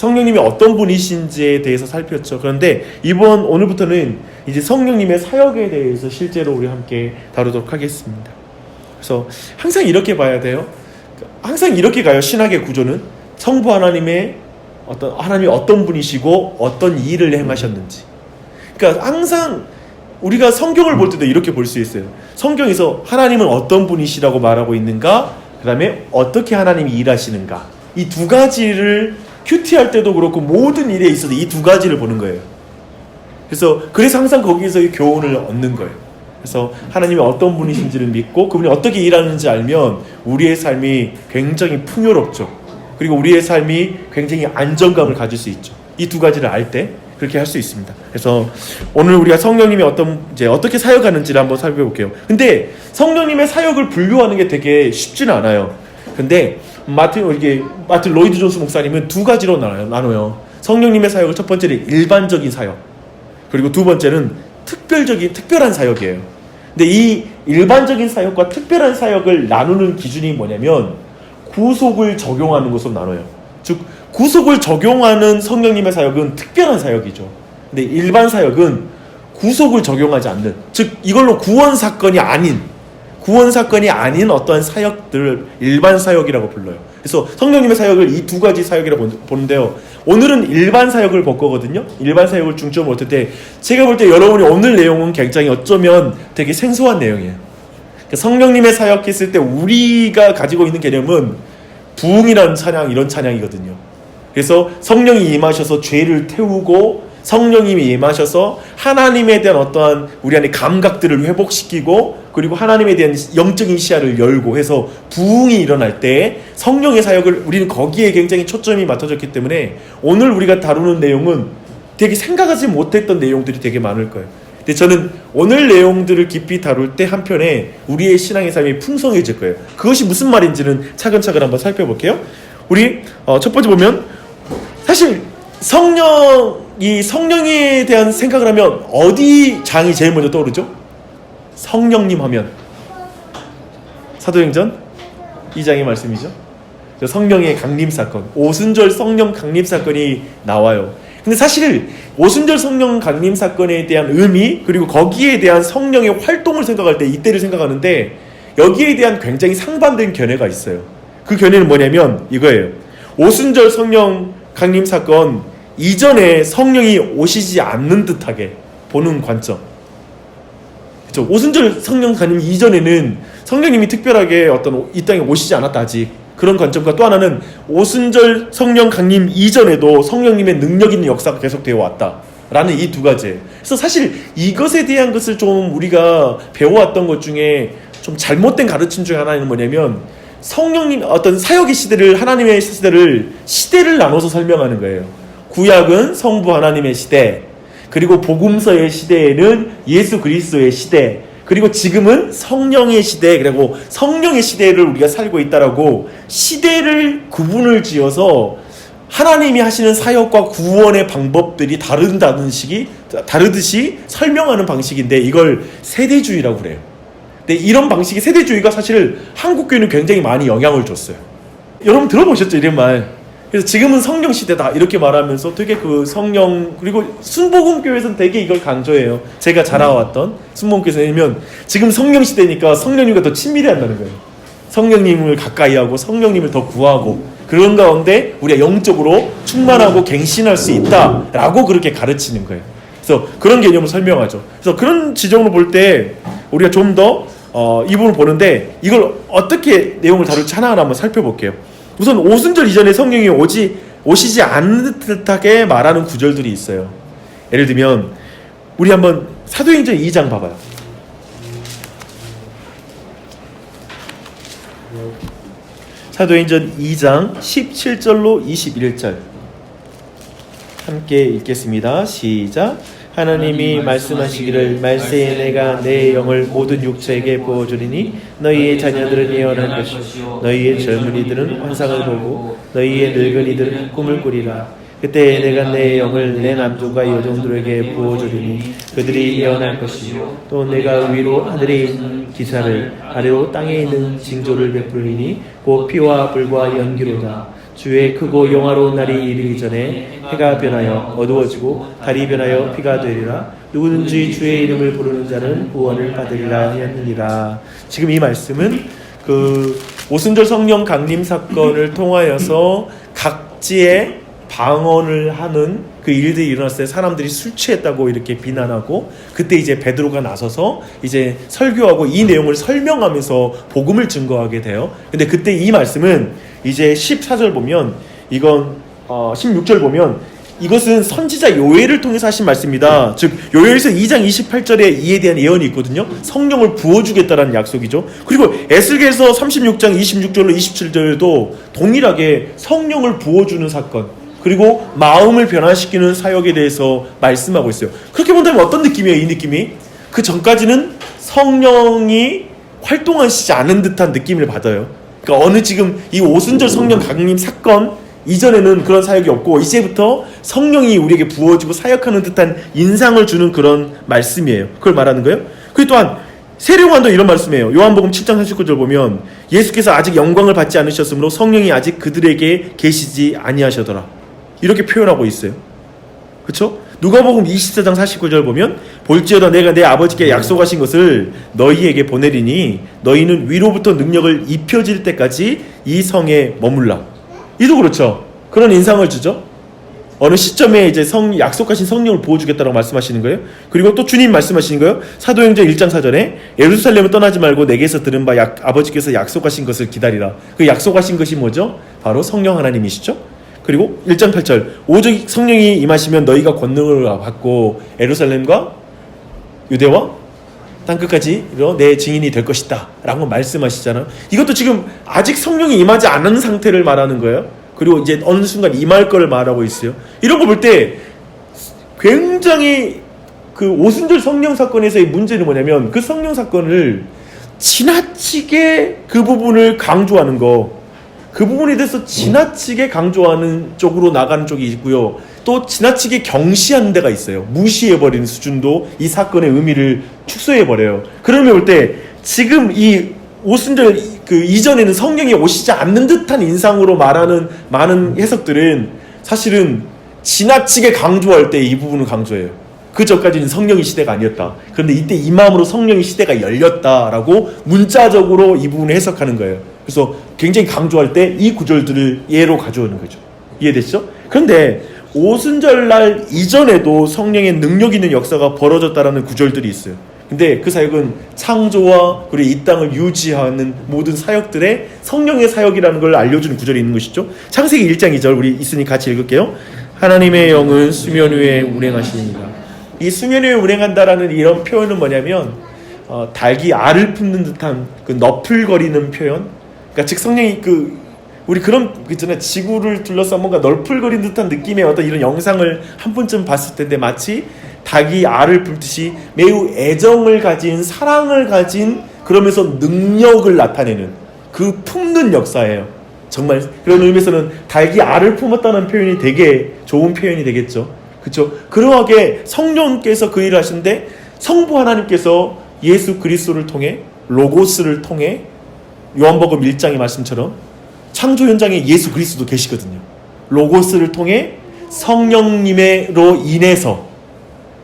성령님이 어떤 분이신지에 대해서 살폈죠. 그런데 오늘부터는 이제 성령님의 사역에 대해서 실제로 우리 함께 다루도록 하겠습니다. 그래서 항상 이렇게 봐야 돼요. 항상 이렇게 가요. 신학의 구조는 성부 하나님이 어떤 분이시고 어떤 일을 행하셨는지. 그러니까 항상 우리가 성경을 볼 때도 이렇게 볼 수 있어요. 성경에서 하나님은 어떤 분이시라고 말하고 있는가, 그 다음에 어떻게 하나님이 일하시는가, 이 두 가지를 큐티할 때도 그렇고 모든 일에 있어서 이 두 가지를 보는 거예요. 그래서 항상 거기에서의 교훈을 얻는 거예요. 그래서 하나님이 어떤 분이신지를 믿고 그분이 어떻게 일하는지 알면 우리의 삶이 굉장히 풍요롭죠. 그리고 우리의 삶이 굉장히 안정감을 가질 수 있죠. 이 두 가지를 알 때 그렇게 할 수 있습니다. 그래서 오늘 우리가 성령님이 어떻게 사역하는지를 한번 살펴볼게요. 근데 성령님의 사역을 분류하는 게 되게 쉽지는 않아요. 근데 마틴 로이드 존스 목사님은 두 가지로 나눠요. 성령님의 사역을 첫 번째는 일반적인 사역, 그리고 두 번째는 특별한 사역이에요. 근데 이 일반적인 사역과 특별한 사역을 나누는 기준이 뭐냐면 구속을 적용하는 것으로 나눠요. 즉 구속을 적용하는 성령님의 사역은 특별한 사역이죠. 근데 일반 사역은 구속을 적용하지 않는, 즉 이걸로 구원 사건이 아닌 어떠한 사역들을 일반 사역이라고 불러요. 그래서 성령님의 사역을 이 두 가지 사역이라고 보는데요. 오늘은 일반 사역을 볼 거거든요. 일반 사역을 중점으로 볼 때 제가 볼 때 여러분이 오늘 내용은 굉장히 어쩌면 되게 생소한 내용이에요. 그러니까 성령님의 사역했을 때 우리가 가지고 있는 개념은 부흥이라는 찬양, 이런 찬양이거든요. 그래서 성령이 임하셔서 죄를 태우고 성령님이 임하셔서 하나님에 대한 어떠한 우리 안에 감각들을 회복시키고 그리고 하나님에 대한 영적인 시야를 열고 해서 부흥이 일어날 때 성령의 사역을 우리는 거기에 굉장히 초점이 맞춰졌기 때문에 오늘 우리가 다루는 내용은 되게 생각하지 못했던 내용들이 되게 많을 거예요. 근데 저는 오늘 내용들을 깊이 다룰 때 한편에 우리의 신앙의 삶이 풍성해질 거예요. 그것이 무슨 말인지는 차근차근 한번 살펴볼게요. 우리 첫 번째 보면 사실 성령에 대한 생각을 하면 어디 장이 제일 먼저 떠오르죠? 성령님 하면 사도행전 2장의 말씀이죠. 성령의 강림 사건, 오순절 성령 강림 사건이 나와요. 근데 사실 오순절 성령 강림 사건에 대한 의미, 그리고 거기에 대한 성령의 활동을 생각할 때 이때를 생각하는데 여기에 대한 굉장히 상반된 견해가 있어요. 그 견해는 뭐냐면 이거예요. 오순절 성령 강림 사건 이전에 성령이 오시지 않는 듯하게 보는 관점. 그렇죠? 오순절 성령 강림 이전에는 성령님이 특별하게 이 땅에 오시지 않았다 아직. 그런 관점과 또 하나는 오순절 성령 강림 이전에도 성령님의 능력 있는 역사가 계속되어 왔다라는 이 두 가지. 그래서 사실 이것에 대한 것을 좀 우리가 배워왔던 것 중에 좀 잘못된 가르침 중에 하나는 뭐냐면 성령님 어떤 사역의 시대를, 하나님의 시대를 나눠서 설명하는 거예요. 구약은 성부 하나님의 시대, 그리고 복음서의 시대에는 예수 그리스도의 시대, 그리고 지금은 성령의 시대, 그리고 성령의 시대를 우리가 살고 있다라고 시대를 구분을 지어서 하나님이 하시는 사역과 구원의 방법들이 다르듯이 설명하는 방식인데 이걸 세대주의라고 그래요. 근데 이런 방식의 세대주의가 사실 한국교회는 굉장히 많이 영향을 줬어요. 여러분 들어보셨죠? 이런 말. 그래서 지금은 성령 시대다 이렇게 말하면서 되게 그 성령, 그리고 순복음교회에서는 되게 이걸 강조해요. 제가 자라왔던 순복음교회에서는 지금 성령 시대니까 성령님과 더 친밀히 한다는 거예요. 성령님을 가까이 하고 성령님을 더 구하고 그런 가운데 우리가 영적으로 충만하고 갱신할 수 있다라고 그렇게 가르치는 거예요. 그래서 그런 개념을 설명하죠. 그래서 그런 지점으로 볼 때 우리가 좀 더 이 부분을 보는데 이걸 어떻게 내용을 다룰지 하나하나 한번 살펴볼게요. 우선 오순절 이전에 성령이 오시지 않는 듯하게 말하는 구절들이 있어요. 예를 들면 우리 한번 사도행전 2장 봐봐요. 사도행전 2장 17절로 21절 함께 읽겠습니다. 시작. 하나님이 말씀하시기를 말세에 내가 내 영을 모든 육체에게 부어주리니 너희의 자녀들은 예언할 것이요 너희의 젊은이들은 환상을 보고 너희의 늙은이들은 꿈을 꾸리라. 그때 내가 내 영을 내 남종과 여종들에게 부어주리니 그들이 예언할 것이요 또 내가 위로 하늘에 있는 기사를 아래로 땅에 있는 징조를 베풀리니 곧 피와 불과 연기로다. 주의 크고 영화로운 날이 이르기 전에 해가 변하여 어두워지고 달이 변하여 비가 되리라. 누구든지 주의 이름을 부르는 자는 구원을 받으리라 하였느니라. 지금 이 말씀은 그 오순절 성령 강림 사건을 통하여서 각지에 방언을 하는 그 일들이 일어났을 때 사람들이 술 취했다고 이렇게 비난하고, 그때 이제 베드로가 나서서 이제 설교하고 이 내용을 설명하면서 복음을 증거하게 돼요. 근데 그때 이 말씀은 이제 14절 보면, 이건 16절 보면 이것은 선지자 요엘을 통해서 하신 말씀이다. 즉 요엘서 2장 28절에 이에 대한 예언이 있거든요. 성령을 부어주겠다라는 약속이죠. 그리고 에스겔서 36장 26절로 27절에도 동일하게 성령을 부어주는 사건, 그리고 마음을 변화시키는 사역에 대해서 말씀하고 있어요. 그렇게 본다면 어떤 느낌이에요? 이 느낌이 그 전까지는 성령이 활동하시지 않은 듯한 느낌을 받아요. 그러니까 어느 지금 이 오순절 성령 강림 사건 이전에는 그런 사역이 없고, 이제부터 성령이 우리에게 부어지고 사역하는 듯한 인상을 주는 그런 말씀이에요. 그걸 말하는 거예요. 그리고 또한 세례요한도 이런 말씀이에요. 요한복음 7장 39절 보면 예수께서 아직 영광을 받지 않으셨으므로 성령이 아직 그들에게 계시지 아니하시더라, 이렇게 표현하고 있어요. 그렇죠? 누가복음 24장 49절 보면 볼지어다 내가 내 아버지께 약속하신 것을 너희에게 보내리니 너희는 위로부터 능력을 입혀질 때까지 이 성에 머물라. 이도 그렇죠. 그런 인상을 주죠. 어느 시점에 이제 약속하신 성령을 부어주겠다고 말씀하시는 거예요. 그리고 또 주님 말씀하시는 거예요. 사도행전 1장 4절에 예루살렘을 떠나지 말고 내게서 들은 바 아버지께서 약속하신 것을 기다리라. 그 약속하신 것이 뭐죠? 바로 성령 하나님이시죠. 그리고 1장 8절 오직 성령이 임하시면 너희가 권능을 받고 예루살렘과 유대와 땅끝까지 내 증인이 될 것이다 라고 말씀하시잖아요. 이것도 지금 아직 성령이 임하지 않은 상태를 말하는 거예요. 그리고 이제 어느 순간 임할 걸 말하고 있어요. 이런 거 볼 때 굉장히 그 오순절 성령 사건에서의 문제는 뭐냐면, 그 성령 사건을 지나치게 그 부분을 강조하는 거, 그 부분에 대해서 지나치게 강조하는 쪽으로 나가는 쪽이 있고요. 또 지나치게 경시하는 데가 있어요. 무시해버리는 수준도 이 사건의 의미를 축소해버려요. 그러면 볼 때 지금 이 오순절 그 이전에는 성령이 오시지 않는 듯한 인상으로 말하는 많은 해석들은 사실은 지나치게 강조할 때 이 부분을 강조해요. 그 전까지는 성령의 시대가 아니었다. 그런데 이때 이 마음으로 성령의 시대가 열렸다라고 문자적으로 이 부분을 해석하는 거예요. 그래서 굉장히 강조할 때 이 구절들을 예로 가져오는 거죠. 이해되시죠? 그런데 오순절날 이전에도 성령의 능력 있는 역사가 벌어졌다라는 구절들이 있어요. 근데 그 사역은 창조와 그리고 이 땅을 유지하는 모든 사역들의 성령의 사역이라는 걸 알려주는 구절이 있는 것이죠. 창세기 1장 2절 우리 있으니 같이 읽을게요. 하나님의 영은 수면 위에 운행하시니라. 이 수면 위에 운행한다라는 이런 표현은 뭐냐면 닭이 알을 품는 듯한 그 너풀거리는 표현. 그러니까 즉 성령이 우리 그런 있잖아요. 지구를 둘러싸 뭔가 널풀거리는 듯한 느낌의 어떤 이런 영상을 한 번쯤 봤을 텐데, 마치 닭이 알을 품듯이 매우 애정을 가진, 사랑을 가진, 그러면서 능력을 나타내는 그 품는 역사예요. 정말 그런 의미에서는 닭이 알을 품었다는 표현이 되게 좋은 표현이 되겠죠. 그렇죠? 그러하게 성령께서 그 일을 하시는데, 성부 하나님께서 예수 그리스도를 통해, 로고스를 통해, 요한복음 1장의 말씀처럼 창조 현장에 예수 그리스도도 계시거든요. 로고스를 통해 성령님으로 인해서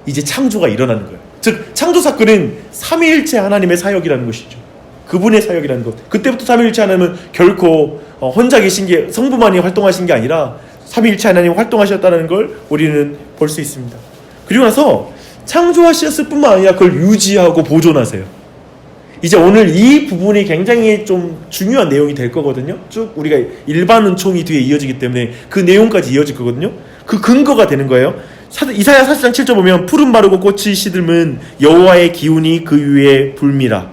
이제 창조가 일어나는 거예요. 즉 창조 사건은 삼위일체 하나님의 사역이라는 것이죠. 그분의 사역이라는 것. 그때부터 삼위일체 하나님은 결코 혼자 계신 게, 성부만이 활동하신 게 아니라 삼위일체 하나님이 활동하셨다는 걸 우리는 볼 수 있습니다. 그리고 나서 창조하셨을 뿐만 아니라 그걸 유지하고 보존하세요. 이제 오늘 이 부분이 굉장히 좀 중요한 내용이 될 거거든요. 쭉 우리가 일반 은총이 뒤에 이어지기 때문에 그 내용까지 이어질 거거든요. 그 근거가 되는 거예요. 이사야 40장 7절 보면 푸른 마르고 꽃이 시들면 여호와의 기운이 그 위에 불미라.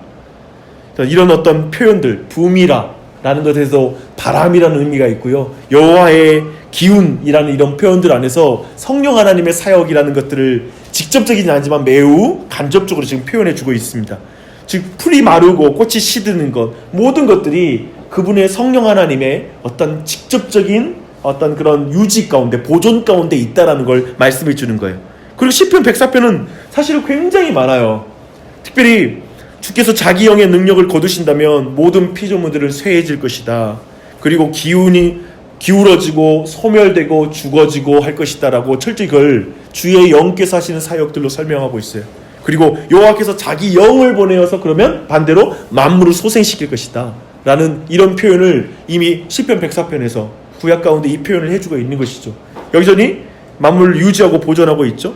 이런 어떤 표현들, 붐이라 라는 것에서 바람이라는 의미가 있고요. 여호와의 기운이라는 이런 표현들 안에서 성령 하나님의 사역이라는 것들을 직접적이진 않지만 매우 간접적으로 지금 표현해 주고 있습니다. 즉 풀이 마르고 꽃이 시드는 것, 모든 것들이 그분의 성령 하나님의 어떤 직접적인 어떤 그런 유지 가운데, 보존 가운데 있다라는 걸 말씀해 주는 거예요. 그리고 시편 104편은 사실은 굉장히 많아요. 특별히 주께서 자기 영의 능력을 거두신다면 모든 피조물들은 쇠해질 것이다. 그리고 기운이 기울어지고 소멸되고 죽어지고 할 것이다라고 철저히 그걸 주의 영께서 하시는 사역들로 설명하고 있어요. 그리고 여호와께서 자기 영을 보내어서 그러면 반대로 만물을 소생시킬 것이다 라는 이런 표현을 이미 시편 104편에서 구약 가운데 이 표현을 해주고 있는 것이죠. 여기서는 만물을 유지하고 보존하고 있죠.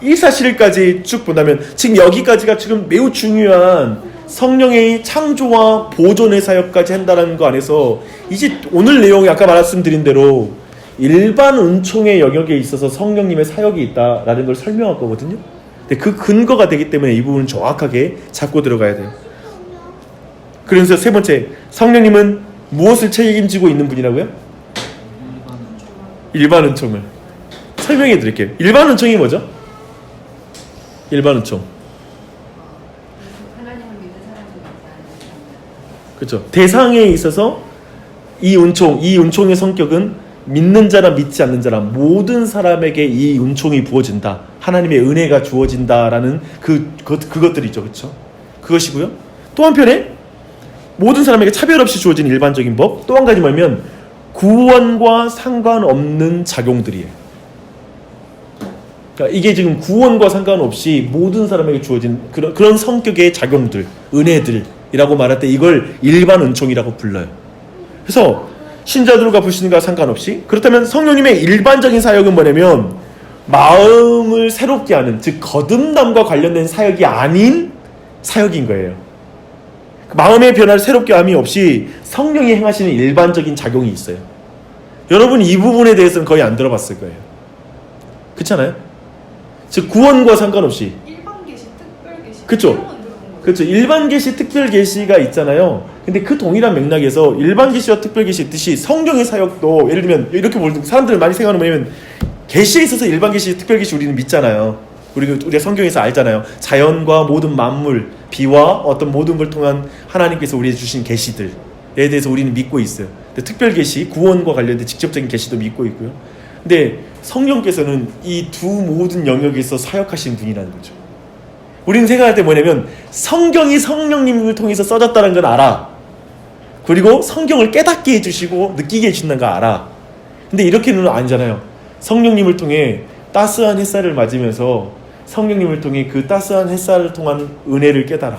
이 사실까지 쭉 본다면 지금 여기까지가 지금 매우 중요한 성령의 창조와 보존의 사역까지 한다는 거 안에서 이제 오늘 내용이 아까 말씀드린 대로 일반 은총의 영역에 있어서 성령님의 사역이 있다라는 걸 설명할 거거든요. 근데 그 근거가 되기 때문에 이 부분은 정확하게 잡고 들어가야 돼요. 그래서 세 번째, 성령님은 무엇을 책임지고 있는 분이라고요? 일반 은총을 설명해 드릴게요. 일반 은총이 뭐죠? 일반 은총. 그렇죠. 대상에 있어서 이 은총의 성격은 믿는 자나 믿지 않는 자나 모든 사람에게 이 은총이 부어진다. 하나님의 은혜가 주어진다라는 그것들이죠. 그렇죠? 그것이고요. 또 한편에 모든 사람에게 차별 없이 주어진 일반적인 법. 또 한 가지 뭐냐면 구원과 상관없는 작용들이에요. 그러니까 이게 지금 구원과 상관없이 모든 사람에게 주어진 그런 성격의 작용들, 은혜들이라고 말할 때 이걸 일반 은총이라고 불러요. 그래서 신자들과 불신과 상관없이, 그렇다면 성령님의 일반적인 사역은 뭐냐면 마음을 새롭게 하는, 즉 거듭남과 관련된 사역이 아닌 사역인 거예요. 마음의 변화를 새롭게 함이 없이 성령이 행하시는 일반적인 작용이 있어요. 여러분 이 부분에 대해서는 거의 안 들어봤을 거예요. 그렇잖아요? 즉 구원과 상관없이 일반 계시, 특별 계시, 그렇죠. 그렇죠. 일반 계시, 특별 계시가 있잖아요. 근데 그 동일한 맥락에서 일반 계시와 특별 계시 있듯이 성령의 사역도 예를 들면 이렇게 보는 사람들 많이 생각하는 뭐냐면 계시에 있어서 일반 계시, 특별 계시 우리는 믿잖아요. 우리가 성경에서 알잖아요. 자연과 모든 만물, 비와 어떤 모든 걸 통한 하나님께서 우리에게 주신 계시들에 대해서 우리는 믿고 있어요. 근데 특별 계시, 구원과 관련된 직접적인 계시도 믿고 있고요. 근데 성령께서는 이 두 모든 영역에서 사역하신 분이라는 거죠. 우리는 생각할 때 뭐냐면 성경이 성령님을 통해서 써졌다는 건 알아. 그리고 성경을 깨닫게 해주시고 느끼게 해준다는 거 알아. 근데 이렇게는 아니잖아요. 성령님을 통해 따스한 햇살을 맞으면서 성령님을 통해 그 따스한 햇살을 통한 은혜를 깨달아.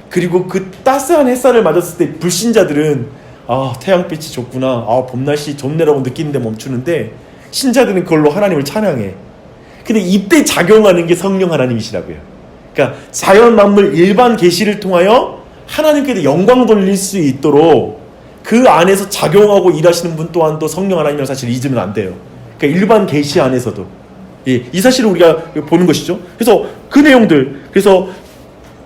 그리고 그 따스한 햇살을 맞았을 때 불신자들은 아 태양빛이 좋구나, 아 봄날씨 좋네라고 느끼는데 멈추는데 신자들은 그걸로 하나님을 찬양해. 근데 이때 작용하는 게 성령 하나님이시라고요. 그러니까 자연 만물 일반 계시를 통하여 하나님께도 영광 돌릴 수 있도록 그 안에서 작용하고 일하시는 분 또한 또 성령 하나님을 사실 잊으면 안 돼요. 그러니까 일반 계시 안에서도 이 사실을 우리가 보는 것이죠. 그래서 그 내용들, 그래서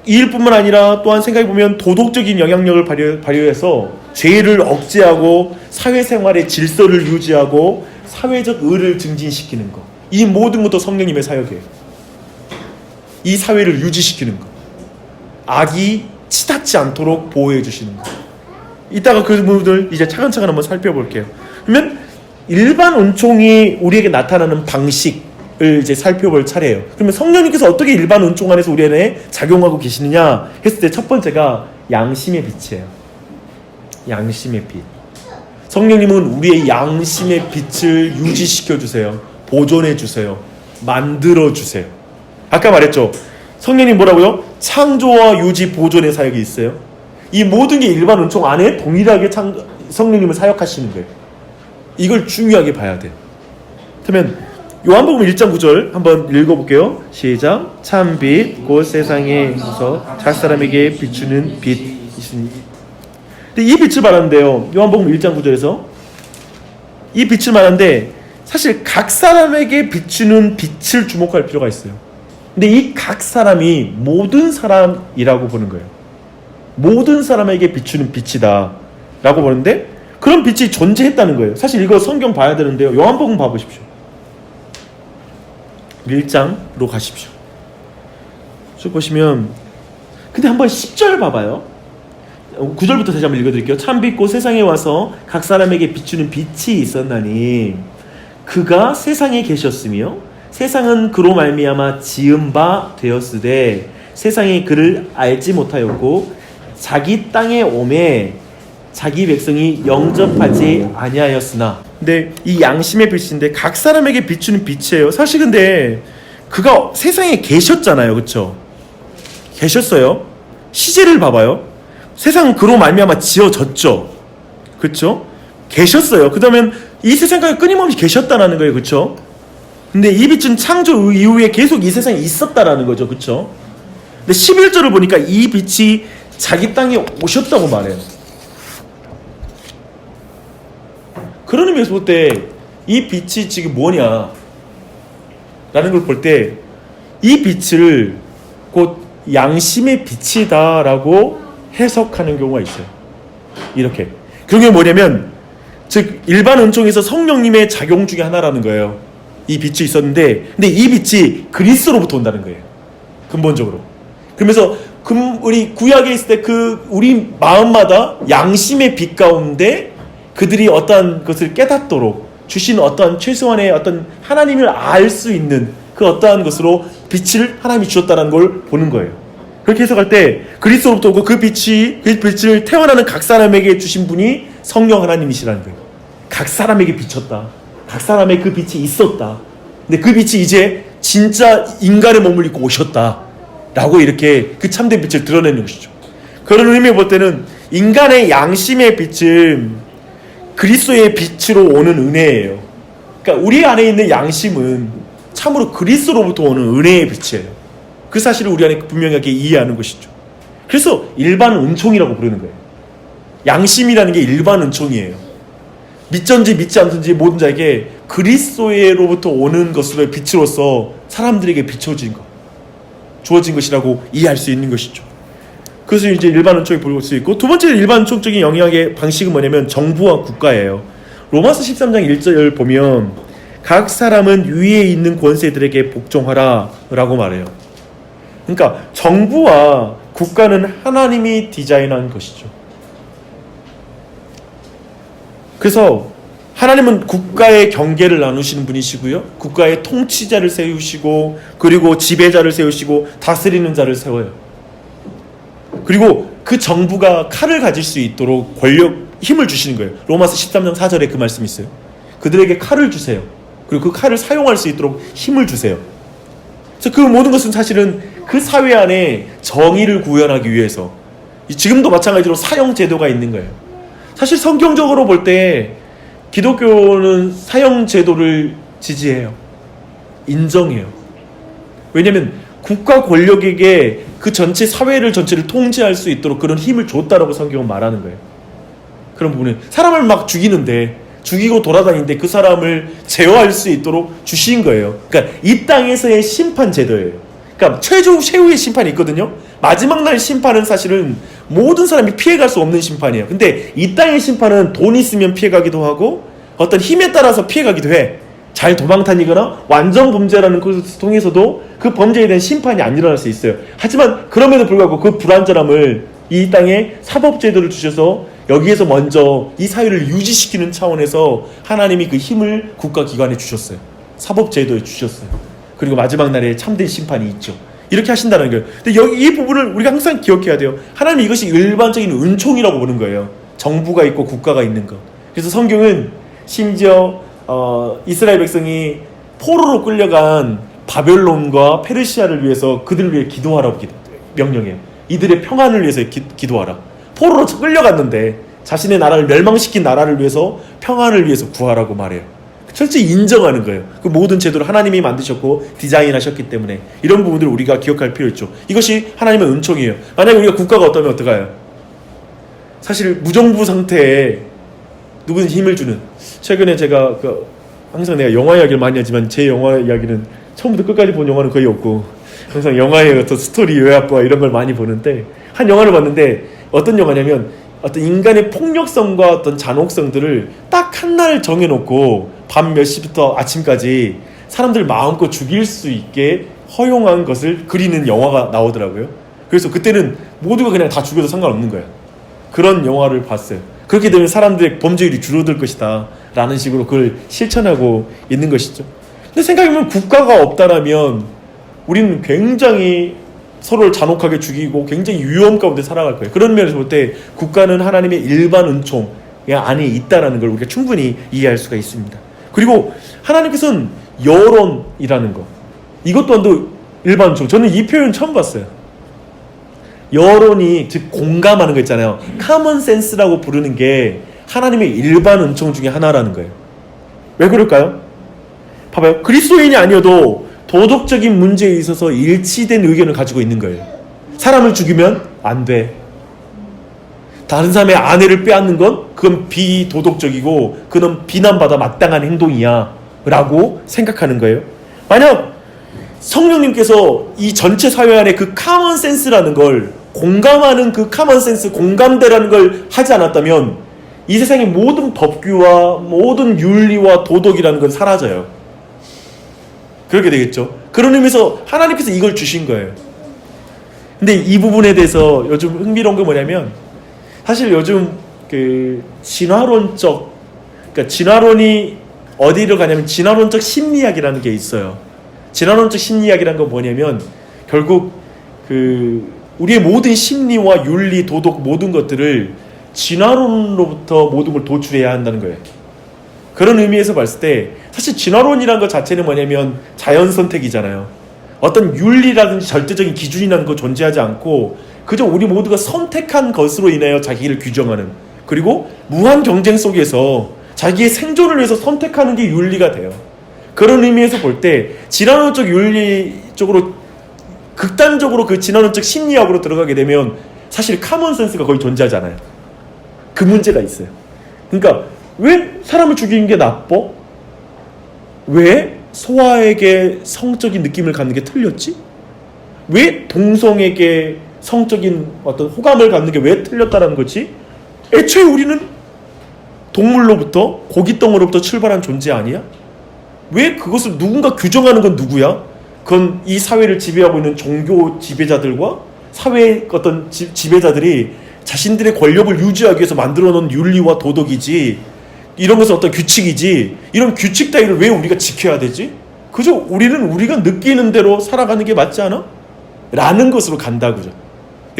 이 일뿐만 아니라 또한 생각해보면 도덕적인 영향력을 발휘해서 죄를 억제하고 사회생활의 질서를 유지하고 사회적 의를 증진시키는 것, 이 모든 것도 성령님의 사역이에요. 이 사회를 유지시키는 것, 악이 치닫지 않도록 보호해 주시는 것. 이따가 그 부분들 이제 차근차근 한번 살펴볼게요. 그러면 일반 은총이 우리에게 나타나는 방식을 이제 살펴볼 차례예요. 그러면 성령님께서 어떻게 일반 은총 안에서 우리 안에 작용하고 계시느냐 했을 때 첫 번째가 양심의 빛이에요. 양심의 빛. 성령님은 우리의 양심의 빛을 유지시켜 주세요. 보존해 주세요. 만들어 주세요. 아까 말했죠. 성령님 뭐라고요? 창조와 유지, 보존의 사역이 있어요. 이 모든 게 일반 은총 안에 동일하게 성령님을 사역하시는 거예요. 이걸 중요하게 봐야 돼요. 그러면 요한복음 1장 9절 한번 읽어볼게요. 시작. 참 빛 곧 세상에서 각 사람에게 비추는 빛이시니. 근데 이 빛을 말하는데요. 요한복음 1장 9절에서 이 빛을 말하는데 사실 각 사람에게 비추는 빛을 주목할 필요가 있어요. 근데 이 각 사람이 모든 사람이라고 보는 거예요. 모든 사람에게 비추는 빛이다 라고 보는데 그런 빛이 존재했다는 거예요. 사실 이거 성경 봐야 되는데요. 요한복음 봐보십시오. 1장으로 가십시오. 쭉 보시면 근데 한번 10절 봐봐요. 9절부터 다시 한번 읽어드릴게요. 참 빛 곧 세상에 와서 각 사람에게 비추는 빛이 있었나니 그가 세상에 계셨으며 세상은 그로 말미암아 지은 바 되었으되 세상이 그를 알지 못하였고 자기 땅에 오매 자기 백성이 영접하지 아니하였으나. 근데 이 양심의 빛인데 각 사람에게 비추는 빛이에요. 사실 근데 그가 세상에 계셨잖아요, 그렇죠? 계셨어요. 시제를 봐봐요. 세상은 그로 말미암아 지어졌죠, 그렇죠? 계셨어요. 그다음에 이 세상에 끊임없이 계셨다라는 거예요, 그렇죠? 근데 이 빛은 창조 이후에 계속 이 세상에 있었다라는 거죠, 그렇죠? 근데 11절을 보니까 이 빛이 자기 땅에 오셨다고 말해요. 그런 의미에서 볼 때 이 빛이 지금 뭐냐 라는 걸 볼 때 이 빛을 곧 양심의 빛이다 라고 해석하는 경우가 있어요. 이렇게. 그런 게 뭐냐면 즉 일반 은총에서 성령님의 작용 중에 하나라는 거예요. 이 빛이 있었는데 근데 이 빛이 그리스도로부터 온다는 거예요, 근본적으로. 그러면서 우리 구약에 있을 때 그 우리 마음마다 양심의 빛 가운데 그들이 어떠한 것을 깨닫도록 주신 어떠한 최소한의 어떤 하나님을 알 수 있는 그 어떠한 것으로 빛을 하나님이 주셨다는 걸 보는 거예요. 그렇게 해석할 때 그리스도로부터 오고 그 빛을 태어나는 각 사람에게 주신 분이 성령 하나님이시라는 거예요. 각 사람에게 비쳤다. 각 사람의 그 빛이 있었다. 근데 그 빛이 이제 진짜 인간의 몸을 입고 오셨다 라고 이렇게 그 참된 빛을 드러내는 것이죠. 그런 의미에 볼 때는 인간의 양심의 빛은 그리스도의 빛으로 오는 은혜예요. 그러니까 우리 안에 있는 양심은 참으로 그리스도로부터 오는 은혜의 빛이에요. 그 사실을 우리 안에 분명하게 이해하는 것이죠. 그래서 일반 은총이라고 부르는 거예요. 양심이라는 게 일반 은총이에요. 믿든지 믿지 않든지 모든 자에게 그리스도로부터 오는 것으로의 빛으로서 사람들에게 비춰진 것, 주어진 것이라고 이해할 수 있는 것이죠. 그래서 이제 일반 은총이 볼 수 있고, 두 번째 일반 은총적인 영향의 방식은 뭐냐면 정부와 국가예요. 로마서 13장 1절 보면 각 사람은 위에 있는 권세들에게 복종하라 라고 말해요. 그러니까 정부와 국가는 하나님이 디자인한 것이죠. 그래서 하나님은 국가의 경계를 나누시는 분이시고요, 국가의 통치자를 세우시고 그리고 지배자를 세우시고 다스리는 자를 세워요. 그리고 그 정부가 칼을 가질 수 있도록 힘을 주시는 거예요. 로마서 13장 4절에 그 말씀이 있어요. 그들에게 칼을 주세요. 그리고 그 칼을 사용할 수 있도록 힘을 주세요. 그래서 그 모든 것은 사실은 그 사회 안에 정의를 구현하기 위해서, 지금도 마찬가지로 사형 제도가 있는 거예요. 사실 성경적으로 볼 때 기독교는 사형 제도를 지지해요. 인정해요. 왜냐하면 국가 권력에게 그 전체 사회를 전체를 통제할 수 있도록 그런 힘을 줬다라고 성경은 말하는 거예요. 그런 부분은 사람을 막 죽이고 돌아다니는데 그 사람을 제어할 수 있도록 주신 거예요. 그러니까 이 땅에서의 심판 제도예요. 그러니까 최후의 심판이 있거든요. 마지막 날 심판은 사실은 모든 사람이 피해갈 수 없는 심판이에요. 근데 이 땅의 심판은 돈 있으면 피해가기도 하고 어떤 힘에 따라서 피해가기도 해. 잘 도망다니거나 완전 범죄라는 것을 통해서도 그 범죄에 대한 심판이 안 일어날 수 있어요. 하지만 그럼에도 불구하고 그 불완전함을 이 땅에 사법제도를 주셔서 여기에서 먼저 이 사회를 유지시키는 차원에서 하나님이 그 힘을 국가기관에 주셨어요. 사법제도에 주셨어요. 그리고 마지막 날에 참된 심판이 있죠. 이렇게 하신다는 거예요. 근데 여기 이 부분을 우리가 항상 기억해야 돼요. 하나님이 이것이 일반적인 은총이라고 보는 거예요. 정부가 있고 국가가 있는 것. 그래서 성경은 심지어 이스라엘 백성이 포로로 끌려간 바벨론과 페르시아를 위해서 그들을 위해 기도하라고 명령해요. 이들의 평안을 위해서 기도하라. 포로로 끌려갔는데 자신의 나라를 멸망시킨 나라를 위해서 평안을 위해서 구하라고 말해요. 철저히 인정하는 거예요. 그 모든 제도를 하나님이 만드셨고 디자인하셨기 때문에 이런 부분들을 우리가 기억할 필요 있죠. 이것이 하나님의 은총이에요. 만약에 우리가 국가가 어떠면 어떡해요? 사실 무정부 상태에 누구든 힘을 주는, 최근에 제가 항상 내가 영화 이야기를 많이 하지만 제 영화 이야기는 처음부터 끝까지 본 영화는 거의 없고 항상 영화의 어떤 스토리 요약과 이런 걸 많이 보는데, 한 영화를 봤는데 어떤 영화냐면 어떤 인간의 폭력성과 어떤 잔혹성들을 딱 하나를 정해놓고 밤 몇 시부터 아침까지 사람들 마음껏 죽일 수 있게 허용한 것을 그리는 영화가 나오더라고요. 그래서 그때는 모두가 그냥 다 죽여도 상관없는 거야. 그런 영화를 봤어요. 그렇게 되면 사람들의 범죄율이 줄어들 것이다 라는 식으로 그걸 실천하고 있는 것이죠. 근데 생각해보면 국가가 없다라면 우리는 굉장히 서로를 잔혹하게 죽이고 굉장히 위험 가운데 살아갈 거예요. 그런 면에서 볼 때 국가는 하나님의 일반 은총 안에 있다라는 걸 우리가 충분히 이해할 수가 있습니다. 그리고 하나님께서는 여론이라는 것, 이것 또한도 일반 은총. 저는 이 표현 처음 봤어요. 여론이 즉 공감하는 거 있잖아요. common sense라고 부르는 게 하나님의 일반 은총 중에 하나라는 거예요. 왜 그럴까요? 봐봐요. 그리스도인이 아니어도 도덕적인 문제에 있어서 일치된 의견을 가지고 있는 거예요. 사람을 죽이면 안 돼. 다른 사람의 아내를 빼앗는 건 그건 비도덕적이고 그건 비난받아 마땅한 행동이야 라고 생각하는 거예요. 만약 성령님께서 이 전체 사회 안에 그 common sense라는 걸 공감하는 그 common sense, 공감대라는 걸 하지 않았다면 이 세상의 모든 법규와 모든 윤리와 도덕이라는 건 사라져요. 그렇게 되겠죠. 그런 의미에서 하나님께서 이걸 주신 거예요. 근데 이 부분에 대해서 요즘 흥미로운 게 뭐냐면 사실 요즘 그 진화론적, 그러니까 진화론이 어디로 가냐면 진화론적 심리학이라는 게 있어요. 진화론적 심리학이라는 건 뭐냐면 결국 그 우리의 모든 심리와 윤리, 도덕 모든 것들을 진화론으로부터 모든 걸 도출해야 한다는 거예요. 그런 의미에서 봤을 때 사실 진화론이라는 것 자체는 뭐냐면 자연 선택이잖아요. 어떤 윤리라든지 절대적인 기준이라는 거 존재하지 않고 그저 우리 모두가 선택한 것으로 인하여 자기를 규정하는, 그리고 무한 경쟁 속에서 자기의 생존을 위해서 선택하는 게 윤리가 돼요. 그런 의미에서 볼 때 진화론적 윤리 쪽으로 극단적으로 그 진화론적 심리학으로 들어가게 되면 사실 카먼 센스가 거의 존재하지 않아요. 그 문제가 있어요. 그러니까 왜 사람을 죽이는 게 나빠? 왜 소아에게 성적인 느낌을 갖는 게 틀렸지? 왜 동성에게 성적인 어떤 호감을 갖는 게 왜 틀렸다라는 거지? 애초에 우리는 동물로부터, 고깃덩어로부터 출발한 존재 아니야? 왜 그것을 누군가 규정하는 건 누구야? 그건 이 사회를 지배하고 있는 종교 지배자들과 사회의 어떤 지배자들이 자신들의 권력을 유지하기 위해서 만들어 놓은 윤리와 도덕이지, 이런 것은 어떤 규칙이지, 이런 규칙 따위를 왜 우리가 지켜야 되지? 그저 우리는 우리가 느끼는 대로 살아가는 게 맞지 않아? 라는 것으로 간다고죠.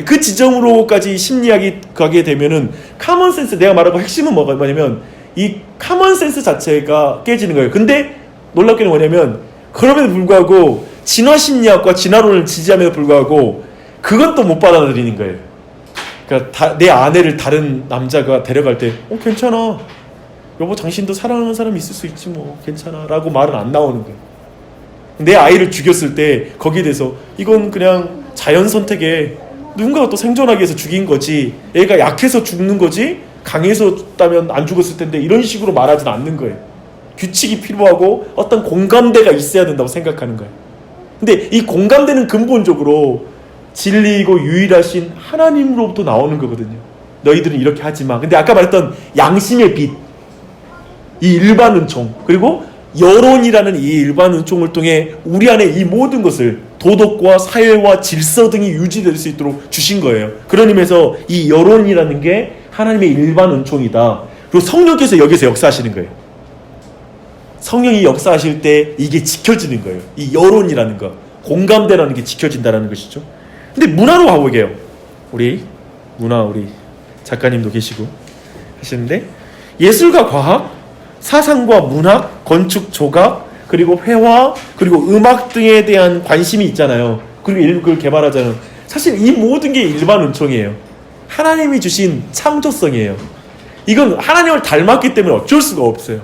그 지점으로까지 심리학이 가게 되면은 카먼센스, 내가 말하고 핵심은 뭐냐면 이 카먼센스 자체가 깨지는 거예요. 근데 놀랍게는 뭐냐면 그럼에도 불구하고 진화심리학과 진화론을 지지함에도 불구하고 그것도 못 받아들이는 거예요. 그러니까 내 아내를 다른 남자가 데려갈 때 괜찮아, 여보 당신도 사랑하는 사람이 있을 수 있지 뭐 괜찮아 라고 말은 안 나오는 거예요. 내 아이를 죽였을 때 거기에 대해서 이건 그냥 자연 선택에 누군가가 또 생존하기 위해서 죽인 거지, 애가 약해서 죽는 거지 강해서다면 안 죽었을 텐데, 이런 식으로 말하진 않는 거예요. 규칙이 필요하고 어떤 공감대가 있어야 된다고 생각하는 거예요. 근데 이 공감대는 근본적으로 진리이고 유일하신 하나님으로부터 나오는 거거든요. 너희들은 이렇게 하지 마. 근데 아까 말했던 양심의 빛, 이 일반 은총, 그리고 여론이라는 이 일반 은총을 통해 우리 안에 이 모든 것을 도덕과 사회와 질서 등이 유지될 수 있도록 주신 거예요. 그런 의미에서 이 여론이라는 게 하나님의 일반 은총이다. 그리고 성령께서 여기서 역사하시는 거예요. 성령이 역사하실 때 이게 지켜지는 거예요. 이 여론이라는 거, 공감대라는 게 지켜진다는 것이죠. 근데 문화로 가보게요. 우리 작가님도 계시고 하시는데, 예술과 과학, 사상과 문학, 건축, 조각, 그리고 회화, 그리고 음악 등에 대한 관심이 있잖아요. 그리고 그걸 개발하자는, 사실 이 모든 게 일반 은총이에요. 하나님이 주신 창조성이에요. 이건 하나님을 닮았기 때문에 어쩔 수가 없어요.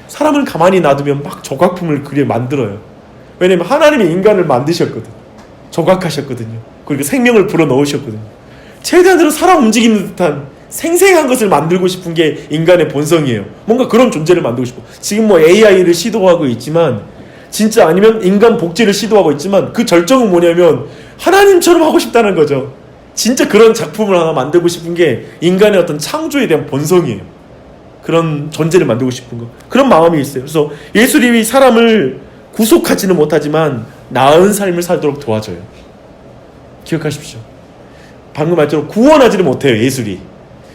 사람을 가만히 놔두면 막 조각품을 만들어요. 왜냐면 하나님이 인간을 만드셨거든. 조각하셨거든요. 그리고 생명을 불어넣으셨거든요. 최대한으로 살아 움직이는 듯한 생생한 것을 만들고 싶은 게 인간의 본성이에요. 뭔가 그런 존재를 만들고 싶어. 지금 뭐 AI를 시도하고 있지만, 진짜 아니면 인간 복제를 시도하고 있지만, 그 절정은 뭐냐면 하나님처럼 하고 싶다는 거죠. 진짜 그런 작품을 하나 만들고 싶은 게 인간의 어떤 창조에 대한 본성이에요. 그런 존재를 만들고 싶은 거, 그런 마음이 있어요. 그래서 예술이 사람을 구속하지는 못하지만 나은 삶을 살도록 도와줘요. 기억하십시오. 방금 말처럼 구원하지는 못해요. 예술이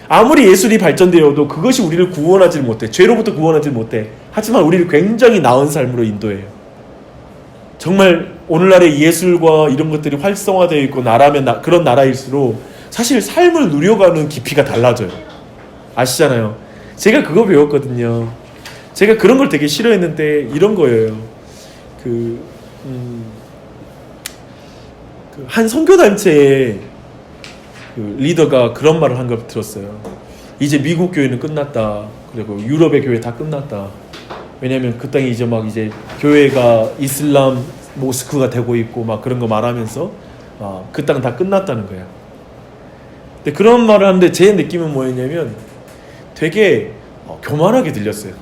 아무리 예술이 발전되어도 그것이 우리를 구원하지 못해. 죄로부터 구원하지 못해. 하지만 우리를 굉장히 나은 삶으로 인도해요. 정말 오늘날의 예술과 이런 것들이 활성화되어 있고 나라면 그런 나라일수록 사실 삶을 누려가는 깊이가 달라져요. 아시잖아요. 제가 그거 배웠거든요. 제가 그런 걸 되게 싫어했는데 이런 거예요. 한 선교단체의 리더가 그런 말을 한 걸 들었어요. 이제 미국 교회는 끝났다. 그리고 유럽의 교회 다 끝났다. 왜냐하면 그 땅이 이제 막 이제 교회가 이슬람 모스크가 되고 있고 막 그런 거 말하면서 그 땅 다 끝났다는 거야. 근데 그런 말을 하는데 제 느낌은 뭐였냐면 되게 교만하게 들렸어요.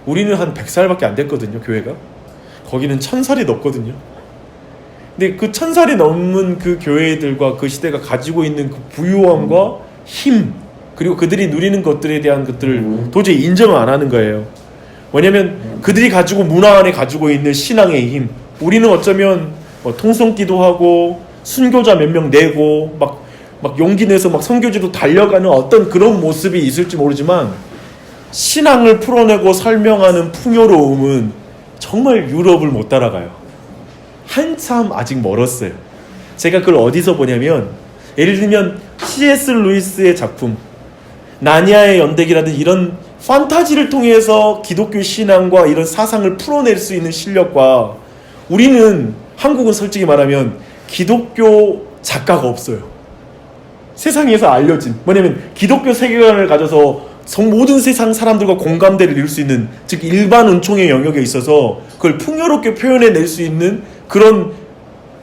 우리는 한 100살밖에 안 됐거든요, 교회가. 거기는 1000살이 넘거든요. 근데 그 1000살이 넘는 그 교회들과 그 시대가 가지고 있는 그 부유함과 힘, 그리고 그들이 누리는 것들에 대한 것들을 도저히 인정을 안 하는 거예요. 왜냐면 그들이 가지고 문화 안에 가지고 있는 신앙의 힘, 우리는 어쩌면 통성기도 하고 순교자 몇 명 내고 막 용기 내서 막 선교지로 달려가는 어떤 그런 모습이 있을지 모르지만 신앙을 풀어내고 설명하는 풍요로움은 정말 유럽을 못 따라가요. 한참 아직 멀었어요. 제가 그걸 어디서 보냐면 예를 들면 C.S. 루이스의 작품 나니아의 연대기라든지 이런 판타지를 통해서 기독교 신앙과 이런 사상을 풀어낼 수 있는 실력과 우리는 한국은 솔직히 말하면 기독교 작가가 없어요. 세상에서 알려진 뭐냐면 기독교 세계관을 가져서 모든 세상 사람들과 공감대를 이룰 수 있는 즉 일반 은총의 영역에 있어서 그걸 풍요롭게 표현해낼 수 있는 그런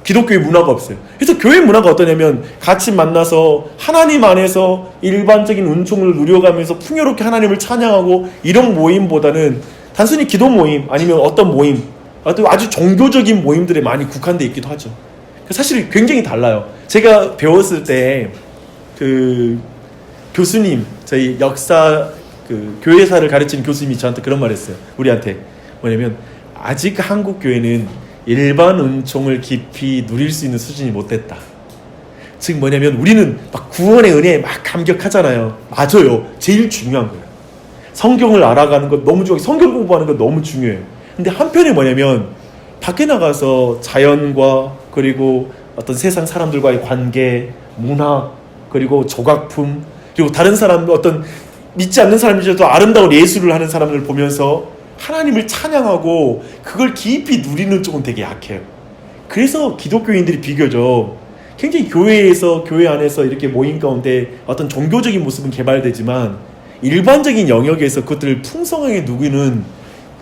기독교의 문화가 없어요. 그래서 교회 문화가 어떠냐면 같이 만나서 하나님 안에서 일반적인 은총을 누려가면서 풍요롭게 하나님을 찬양하고 이런 모임보다는 단순히 기도 모임 아니면 어떤 모임 아주 종교적인 모임들에 많이 국한되어 있기도 하죠. 사실 굉장히 달라요. 제가 배웠을 때 그 교수님 저희 역사 교회사를 가르치는 교수님이 저한테 그런 말 했어요. 우리한테 뭐냐면 아직 한국 교회는 일반 은총을 깊이 누릴 수 있는 수준이 못 됐다. 즉 뭐냐면 우리는 막 구원의 은혜에 막 감격하잖아요. 맞아요. 제일 중요한 거예요. 성경을 알아가는 것 너무 중요해요. 성경 공부하는 것 너무 중요해요. 근데 한편에 뭐냐면 밖에 나가서 자연과 그리고 어떤 세상 사람들과의 관계, 문학, 그리고 조각품, 그리고 다른 사람 어떤 믿지 않는 사람들도 아름다운 예술을 하는 사람을 보면서 하나님을 찬양하고 그걸 깊이 누리는 쪽은 되게 약해요. 그래서 기독교인들이 비교적 굉장히 교회 안에서 이렇게 모임 가운데 어떤 종교적인 모습은 개발되지만 일반적인 영역에서 그것들을 풍성하게 누리는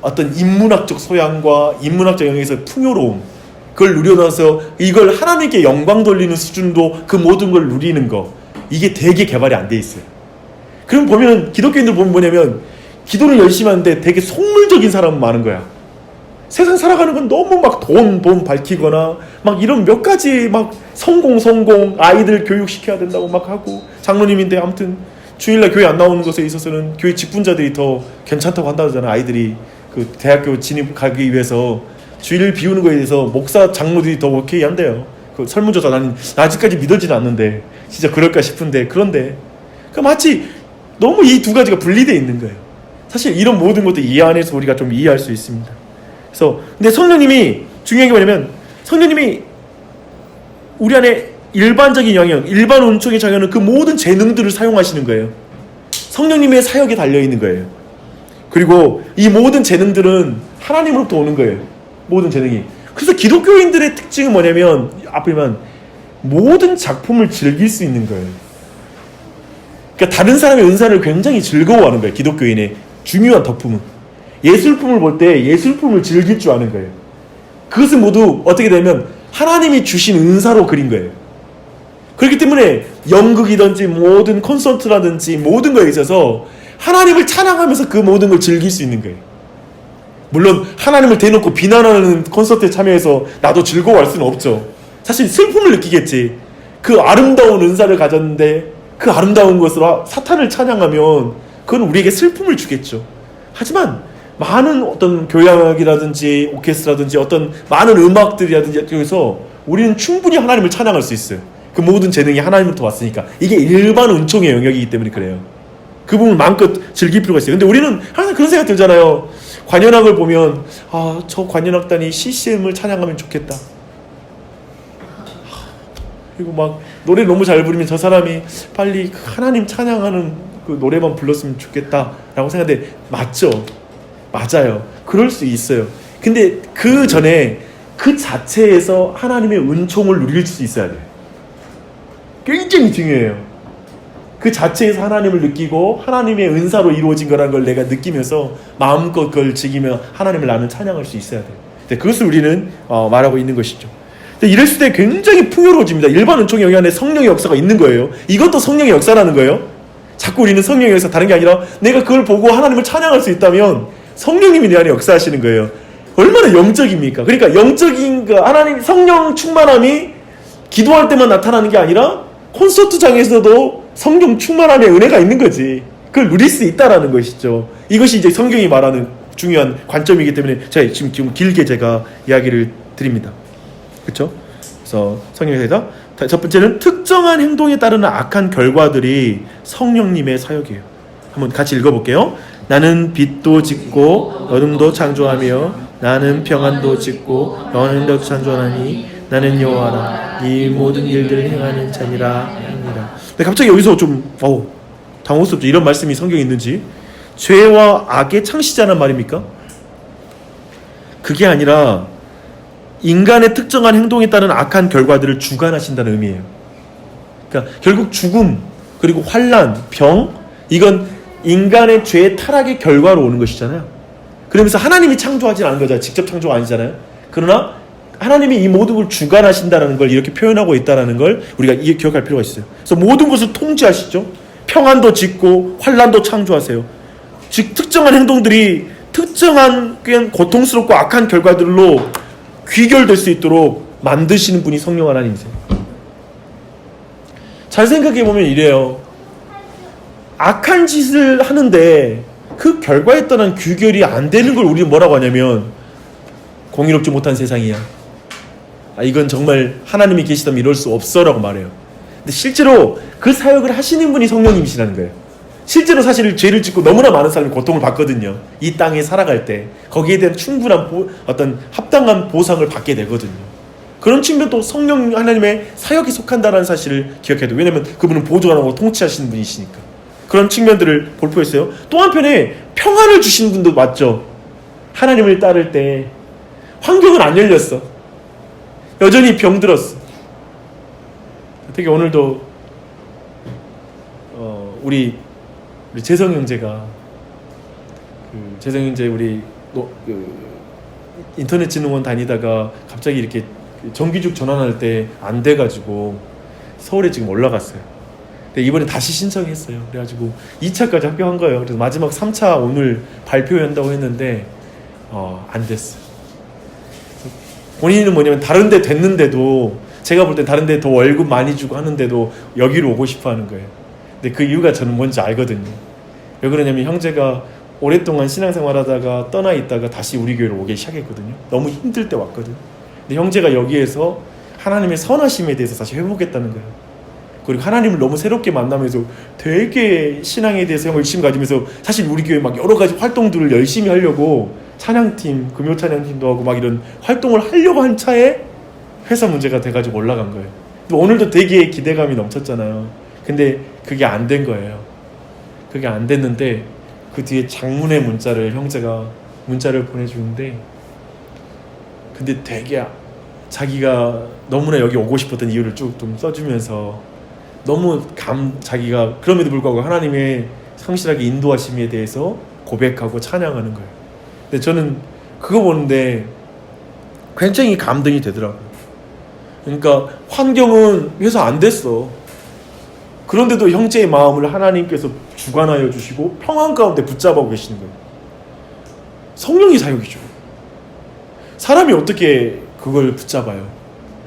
어떤 인문학적 소양과 인문학적 영역에서 풍요로움, 그걸 누려놔서 이걸 하나님께 영광 돌리는 수준도 그 모든 걸 누리는 거, 이게 되게 개발이 안 돼 있어요. 그럼 보면 기독교인들 보면 뭐냐면 기도를 열심히 하는데 되게 속물적인 사람은 많은 거야. 세상 살아가는 건 너무 막 돈 밝히거나 막 이런 몇 가지 막 성공 아이들 교육시켜야 된다고 막 하고 장로님인데 아무튼 주일날 교회 안 나오는 것에 있어서는 교회 직분자들이 더 괜찮다고 한다잖아. 아이들이 그 대학교 진입 가기 위해서 주일 비우는 거에 대해서 목사 장로들이 더 오케이 한대요. 그 설문조사 나는 아직까지 믿어지는 않는데 진짜 그럴까 싶은데 그런데 그 마치 너무 이 두 가지가 분리되어 있는 거예요. 사실 이런 모든 것도 이 안에서 우리가 좀 이해할 수 있습니다. 그래서 근데 성령님이 중요한 게 뭐냐면 성령님이 우리 안에 일반적인 영역, 일반 은총의 작용은 그 모든 재능들을 사용하시는 거예요. 성령님의 사역에 달려있는 거예요. 그리고 이 모든 재능들은 하나님으로부터 오는 거예요. 모든 재능이. 그래서 기독교인들의 특징은 뭐냐면 앞에 보면 모든 작품을 즐길 수 있는 거예요. 그러니까 다른 사람의 은사를 굉장히 즐거워하는 거예요. 기독교인의 중요한 덕품은 예술품을 볼 때 예술품을 즐길 줄 아는 거예요. 그것은 모두 어떻게 되면 하나님이 주신 은사로 그린 거예요. 그렇기 때문에 연극이든지 모든 콘서트라든지 모든 거에 있어서 하나님을 찬양하면서 그 모든 걸 즐길 수 있는 거예요. 물론 하나님을 대놓고 비난하는 콘서트에 참여해서 나도 즐거워할 수는 없죠. 사실 슬픔을 느끼겠지. 그 아름다운 은사를 가졌는데 그 아름다운 것으로 사탄을 찬양하면 그건 우리에게 슬픔을 주겠죠. 하지만 많은 어떤 교향악이라든지 오케스트라든지 어떤 많은 음악들이라든지 그래서 우리는 충분히 하나님을 찬양할 수 있어요. 그 모든 재능이 하나님으로부터 왔으니까. 이게 일반 은총의 영역이기 때문에 그래요. 그 부분 마음껏 즐길 필요가 있어요. 근데 우리는 항상 그런 생각 들잖아요. 관현악을 보면 저 관현악단이 CCM을 찬양하면 좋겠다. 그리고 막 노래 너무 잘 부르면 저 사람이 빨리 하나님 찬양하는 그 노래만 불렀으면 좋겠다라고 생각하는데 맞죠? 맞아요. 그럴 수 있어요. 근데 그 전에 그 자체에서 하나님의 은총을 누릴 수 있어야 돼요. 굉장히 중요해요. 그 자체에서 하나님을 느끼고 하나님의 은사로 이루어진 거라는 걸 내가 느끼면서 마음껏 그걸 즐기며 하나님을 나는 찬양할 수 있어야 돼요. 그것을 우리는 말하고 있는 것이죠. 이랬을 때 굉장히 풍요로워집니다. 일반 은총의 영향에 성령의 역사가 있는 거예요. 이것도 성령의 역사라는 거예요. 자꾸 우리는 성령의 역사 다른 게 아니라 내가 그걸 보고 하나님을 찬양할 수 있다면 성령님이 내 안에 역사하시는 거예요. 얼마나 영적입니까? 그러니까 영적인 그 하나님 성령 충만함이 기도할 때만 나타나는 게 아니라 콘서트장에서도 성령 충만함의 은혜가 있는 거지. 그걸 누릴 수 있다라는 것이죠. 이것이 이제 성경이 말하는 중요한 관점이기 때문에 제가 지금 길게 제가 이야기를 드립니다. 그렇죠? 그래서 성경에서 첫 번째는 특정한 행동에 따르는 악한 결과들이 성령님의 사역이에요. 한번 같이 읽어볼게요. 나는 빛도 짓고 어둠도 창조하며 나는 평안도 짓고 영원도 창조하니 나는 여호와라 이 모든 일들을 행하는 자니라 합니다. 근데 갑자기 여기서 좀 당혹스럽죠. 이런 말씀이 성경에 있는지. 죄와 악의 창시자란 말입니까? 그게 아니라 인간의 특정한 행동에 따른 악한 결과들을 주관하신다는 의미예요. 그러니까 결국 죽음, 그리고 환난, 병, 이건 인간의 죄의 타락의 결과로 오는 것이잖아요. 그러면서 하나님이 창조하지 않은 거잖아요. 직접 창조가 아니잖아요. 그러나 하나님이 이 모든 걸 주관하신다는 걸 이렇게 표현하고 있다는 걸 우리가 기억할 필요가 있어요. 그래서 모든 것을 통제하시죠. 평안도 짓고 환난도 창조하세요. 즉 특정한 행동들이 특정한 그냥 고통스럽고 악한 결과들로 귀결될 수 있도록 만드시는 분이 성령 하나님이세요. 잘 생각해보면 이래요. 악한 짓을 하는데 그 결과에 따른 귀결이 안 되는 걸 우리는 뭐라고 하냐면 공의롭지 못한 세상이야. 이건 정말 하나님이 계시다면 이럴 수 없어 라고 말해요. 근데 실제로 그 사역을 하시는 분이 성령님이시라는 거예요. 실제로 사실 죄를 짓고 너무나 많은 사람이 고통을 받거든요. 이 땅에 살아갈 때 거기에 대한 충분한 어떤 합당한 보상을 받게 되거든요. 그런 측면도 성령 하나님의 사역에 속한다는 사실을 기억해야 돼요. 왜냐하면 그분은 보조하고 통치하시는 분이시니까. 그런 측면들을 볼 필요가 있어요. 또 한편에 평안을 주시는 분도 맞죠. 하나님을 따를 때 환경은 안 열렸어. 여전히 병들었어. 특히 오늘도 우리 재성 형제가 재성 형제 우리 인터넷진흥원 다니다가 갑자기 이렇게 정규직 전환할 때 안 돼가지고 서울에 지금 올라갔어요. 근데 이번에 다시 신청했어요. 그래가지고 2차까지 합격한 거예요. 그래서 마지막 3차 오늘 발표한다고 했는데 안 됐어요. 본인은 뭐냐면 다른 데 됐는데도 제가 볼 때 다른 데 더 월급 많이 주고 하는데도 여기로 오고 싶어 하는 거예요. 근데 그 이유가 저는 뭔지 알거든요. 왜 그러냐면 형제가 오랫동안 신앙생활 하다가 떠나 있다가 다시 우리 교회로 오기 시작했거든요. 너무 힘들 때 왔거든요. 근데 형제가 여기에서 하나님의 선하심에 대해서 다시 회복했다는 거예요. 그리고 하나님을 너무 새롭게 만나면서 되게 신앙에 대해서 열심히 가지면서 사실 우리 교회 막 여러 가지 활동들을 열심히 하려고 찬양팀, 금요 찬양팀도 하고 막 이런 활동을 하려고 한 차에 회사 문제가 돼가지고 올라간 거예요. 오늘도 되게 기대감이 넘쳤잖아요. 근데 그게 안 된 거예요. 그게 안 됐는데 그 뒤에 장문의 형제가 문자를 보내주는데 근데 되게 자기가 너무나 여기 오고 싶었던 이유를 쭉 좀 써주면서 너무 자기가 그럼에도 불구하고 하나님의 성실하게 인도하심에 대해서 고백하고 찬양하는 거예요. 근데 저는 그거 보는데 굉장히 감동이 되더라고요. 그러니까 환경은 회사 안 됐어. 그런데도 형제의 마음을 하나님께서 주관하여 주시고 평안 가운데 붙잡아 계시는 거예요. 성령이 사역이죠. 사람이 어떻게 그걸 붙잡아요?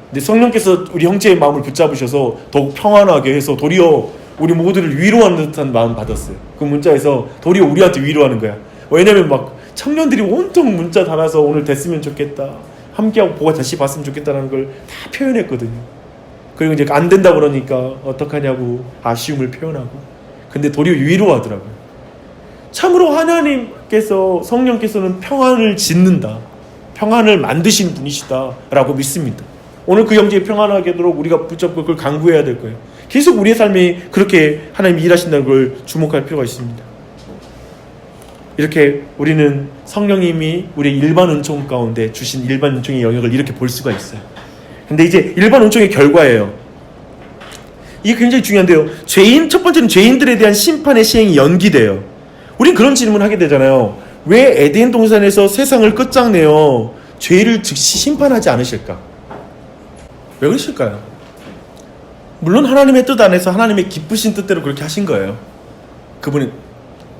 근데 성령께서 우리 형제의 마음을 붙잡으셔서 더욱 평안하게 해서 도리어 우리 모두를 위로하는 듯한 마음 받았어요. 그 문자에서 도리어 우리한테 위로하는 거야. 왜냐면 막 청년들이 온통 문자 달아서 오늘 됐으면 좋겠다. 함께하고 보고 다시 봤으면 좋겠다는 걸 다 표현했거든요. 그리고 이제 안 된다 그러니까 어떡하냐고 아쉬움을 표현하고. 근데 도리어 위로하더라고요. 참으로 하나님께서 성령께서는 평안을 짓는다. 평안을 만드신 분이시다 라고 믿습니다. 오늘 그 형제가 평안하게 하도록 우리가 붙잡고 그걸 강구해야 될 거예요. 계속 우리의 삶이 그렇게 하나님이 일하신다는 걸 주목할 필요가 있습니다. 이렇게 우리는 성령님이 우리의 일반 은총 가운데 주신 일반 은총의 영역을 이렇게 볼 수가 있어요. 근데 이제 일반 은총의 결과예요. 이게 굉장히 중요한데요. 첫 번째는 죄인들에 대한 심판의 시행이 연기돼요. 우린 그런 질문을 하게 되잖아요. 왜 에덴 동산에서 세상을 끝장내어 죄를 즉시 심판하지 않으실까? 왜 그러실까요? 물론 하나님의 뜻 안에서 하나님의 기쁘신 뜻대로 그렇게 하신 거예요. 그분이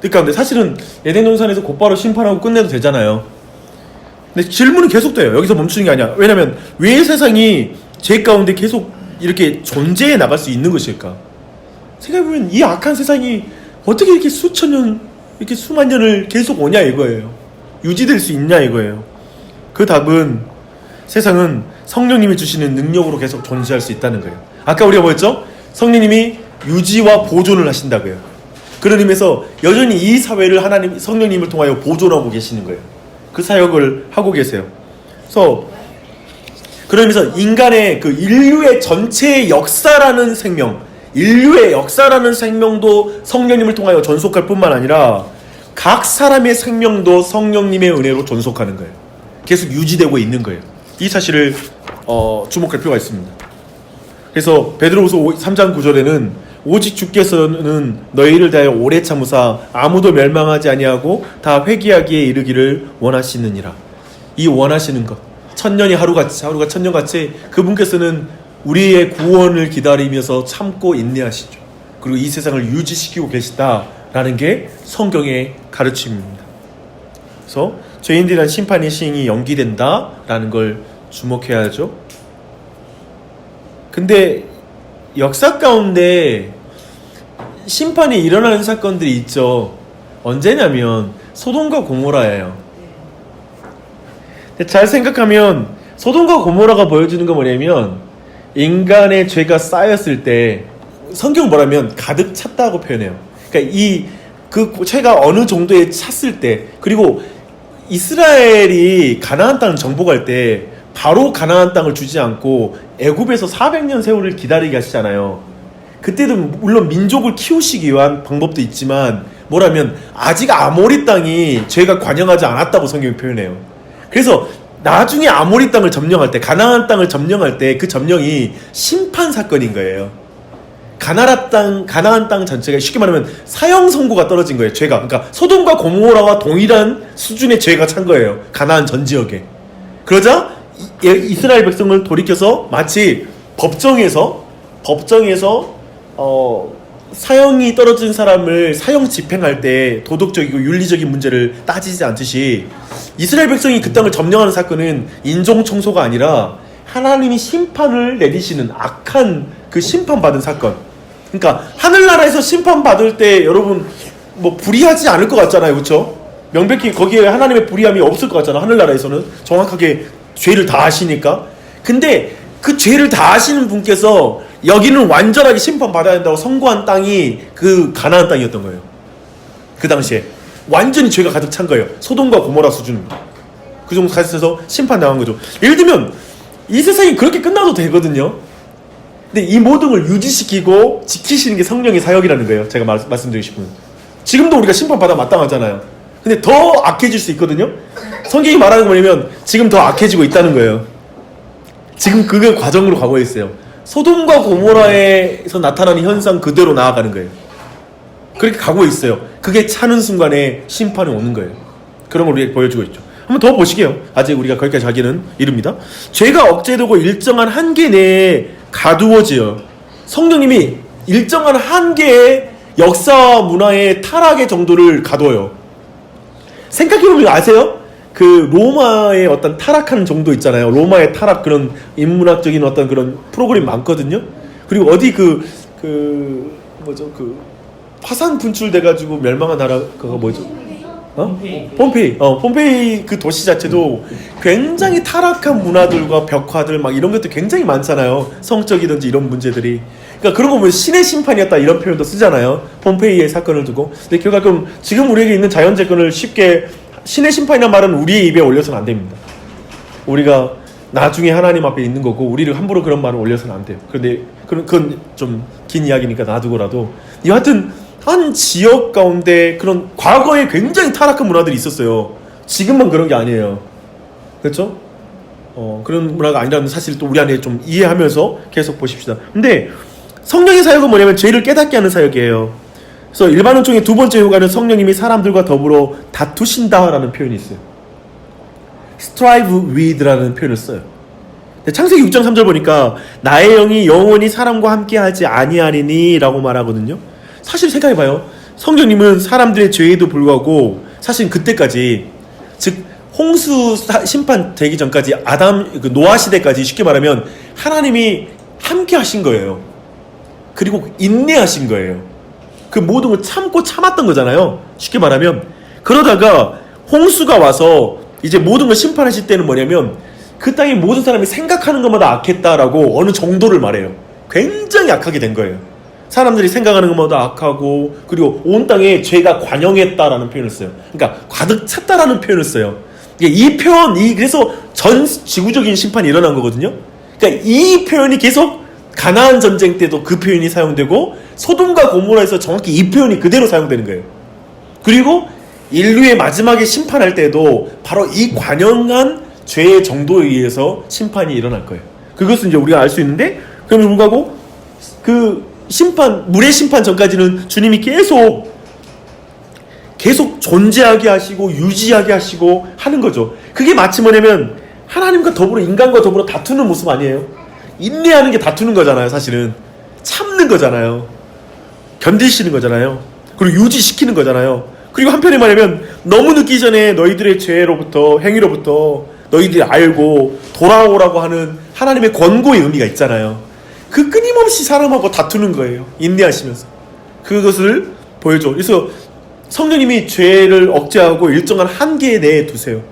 그러니까 근데 사실은 에덴 동산에서 곧바로 심판하고 끝내도 되잖아요. 근데 질문은 계속돼요. 여기서 멈추는 게 아니야. 왜냐하면 왜 세상이 죄 가운데 계속 이렇게 존재해 나갈 수 있는 것일까? 생각해보면 이 악한 세상이 어떻게 이렇게 수천 년, 이렇게 수만 년을 계속 오냐 이거예요. 유지될 수 있냐 이거예요. 그 답은 세상은 성령님이 주시는 능력으로 계속 존재할 수 있다는 거예요. 아까 우리가 뭐였죠? 성령님이 유지와 보존을 하신다고요. 그런 의미에서 여전히 이 사회를 하나님, 성령님을 통하여 보존하고 계시는 거예요. 그 사역을 하고 계세요. 그래서 그런 의미에서 인간의 그 인류의 전체의 역사라는 생명, 인류의 역사라는 생명도 성령님을 통하여 존속할 뿐만 아니라 각 사람의 생명도 성령님의 은혜로 존속하는 거예요. 계속 유지되고 있는 거예요. 이 사실을 주목할 필요가 있습니다. 그래서 베드로후서 3장 9절에는 오직 주께서는 너희를 대하여 오래 참으사 아무도 멸망하지 아니하고 다 회개하기에 이르기를 원하시느니라. 이 원하시는 것, 천년이 하루가 천년같이 그분께서는 우리의 구원을 기다리면서 참고 인내하시죠. 그리고 이 세상을 유지시키고 계시다라는 게 성경의 가르침입니다. 그래서 죄인들에 대한 심판의 시행이 연기된다라는 걸 주목해야죠. 근데 역사 가운데 심판이 일어나는 사건들이 있죠. 언제냐면 소돔과 고모라예요. 근데 잘 생각하면 소돔과 고모라가 보여주는 건 뭐냐면 인간의 죄가 쌓였을 때 성경 뭐라면 가득 찼다고 표현해요. 그러니까 그 죄가 어느 정도에 찼을 때, 그리고 이스라엘이 가나안 땅을 정복할 때 바로 가나안 땅을 주지 않고 애굽에서 400년 세월을 기다리게 하시잖아요. 그때도 물론 민족을 키우시기 위한 방법도 있지만 뭐라면 아직 아모리 땅이 죄가 관영하지 않았다고 성경이 표현해요. 그래서 나중에 아모리 땅을 점령할 때, 가나안 땅을 점령할 때 그 점령이 심판 사건인 거예요. 가나안 땅 전체가 쉽게 말하면 사형 선고가 떨어진 거예요. 죄가. 그러니까 소돔과 고모라와 동일한 수준의 죄가 찬 거예요. 가나안 전 지역에. 그러자 이스라엘 백성을 돌이켜서 마치 법정에서 사형이 떨어진 사람을 사형 집행할 때 도덕적이고 윤리적인 문제를 따지지 않듯이 이스라엘 백성이 그 땅을 점령하는 사건은 인종 청소가 아니라 하나님이 심판을 내리시는 악한 그 심판받은 사건. 그러니까 하늘나라에서 심판받을 때 여러분 뭐 불의하지 않을 것 같잖아요. 그렇죠? 명백히 거기에 하나님의 불의함이 없을 것 같잖아. 하늘나라에서는 정확하게 죄를 다 아시니까. 근데 그 죄를 다 아시는 분께서 여기는 완전하게 심판받아야 한다고 선고한 땅이 그 가나안 땅이었던 거예요. 그 당시에 완전히 죄가 가득 찬 거예요. 소돔과 고모라 수준입니다. 그 정도 가서 심판당한 거죠. 예를 들면 이 세상이 그렇게 끝나도 되거든요. 근데 이 모든 걸 유지시키고 지키시는 게 성령의 사역이라는 거예요. 제가 말씀드리고 싶은. 지금도 우리가 심판받아 마땅하잖아요. 근데 더 악해질 수 있거든요. 성경이 말하는 거 뭐냐면 지금 더 악해지고 있다는 거예요. 지금 그 과정으로 가고 있어요. 소돔과 고모라에서 나타나는 현상 그대로 나아가는 거예요. 그렇게 가고 있어요. 그게 차는 순간에 심판이 오는 거예요. 그런 걸 우리에게 보여주고 있죠. 한번 더 보시게요. 아직 우리가 거기까지 가기는 이릅니다. 죄가 억제되고 일정한 한계 내에 가두어져요. 성령님이 일정한 한계의 역사와 문화의 타락의 정도를 가둬요. 생각해보면 아세요? 그 로마의 어떤 타락하는 정도 있잖아요. 로마의 타락, 그런 인문학적인 어떤 그런 프로그램 많거든요. 그리고 어디 화산 분출돼가지고 멸망한 나라 그거 뭐죠? 폼페이 그 도시 자체도 굉장히 타락한 문화들과 벽화들 막 이런 것도 굉장히 많잖아요. 성적이든지 이런 문제들이. 그러니까 그런 거 보면 신의 심판이었다 이런 표현도 쓰잖아요. 폼페이의 사건을 두고. 근데 결과적으로 지금 우리에게 있는 자연재건을 쉽게 신의 심판이라는 말은 우리의 입에 올려서는 안 됩니다. 우리가 나중에 하나님 앞에 있는 거고 우리를 함부로 그런 말을 올려서는 안 돼요. 그런데 그건 좀 긴 이야기니까 놔두고라도 여하튼 한 지역 가운데 그런 과거에 굉장히 타락한 문화들이 있었어요. 지금만 그런 게 아니에요. 그렇죠? 그런 문화가 아니라는 사실을 또 우리 안에 좀 이해하면서 계속 보십시다. 근데 성령의 사역은 뭐냐면 죄를 깨닫게 하는 사역이에요. 그래서 일반 은총의 두 번째 효과는 성령님이 사람들과 더불어 다투신다라는 표현이 있어요. strive with라는 표현을 써요. 창세기 6장 3절 보니까 나의 영이 영원히 사람과 함께하지 아니하리니 라고 말하거든요. 사실 생각해봐요. 성령님은 사람들의 죄에도 불구하고 사실 그때까지, 즉 홍수 심판 되기 전까지 노아 시대까지 쉽게 말하면 하나님이 함께 하신 거예요. 그리고 인내하신 거예요. 그 모든 걸 참고 참았던 거잖아요. 쉽게 말하면. 그러다가 홍수가 와서 이제 모든 걸 심판하실 때는 뭐냐면 그 땅의 모든 사람이 생각하는 것마다 악했다라고 어느 정도를 말해요. 굉장히 악하게 된 거예요. 사람들이 생각하는 것마다 악하고, 그리고 온 땅에 죄가 관영했다라는 표현을 써요. 그러니까 가득 찼다라는 표현을 써요. 이 표현, 그래서 전 지구적인 심판이 일어난 거거든요. 그러니까 이 표현이 계속 가나안 전쟁 때도 그 표현이 사용되고, 소돔과 고모라에서 정확히 이 표현이 그대로 사용되는 거예요. 그리고 인류의 마지막에 심판할 때도 바로 이 관영한 죄의 정도에 의해서 심판이 일어날 거예요. 그것은 이제 우리가 알 수 있는데, 그럼에도 불구하고 그 물의 심판 전까지는 주님이 계속 존재하게 하시고 유지하게 하시고 하는 거죠. 그게 마치 뭐냐면 하나님과 더불어, 인간과 더불어 다투는 모습 아니에요? 인내하는 게 다투는 거잖아요. 사실은 참는 거잖아요. 견디시는 거잖아요. 그리고 유지시키는 거잖아요. 그리고 한편에 말하면 너무 늦기 전에 너희들의 죄로부터, 행위로부터 너희들이 알고 돌아오라고 하는 하나님의 권고의 의미가 있잖아요. 그 끊임없이 사람하고 다투는 거예요. 인내하시면서. 그것을 보여줘. 그래서 성령님이 죄를 억제하고 일정한 한계 내에 두세요.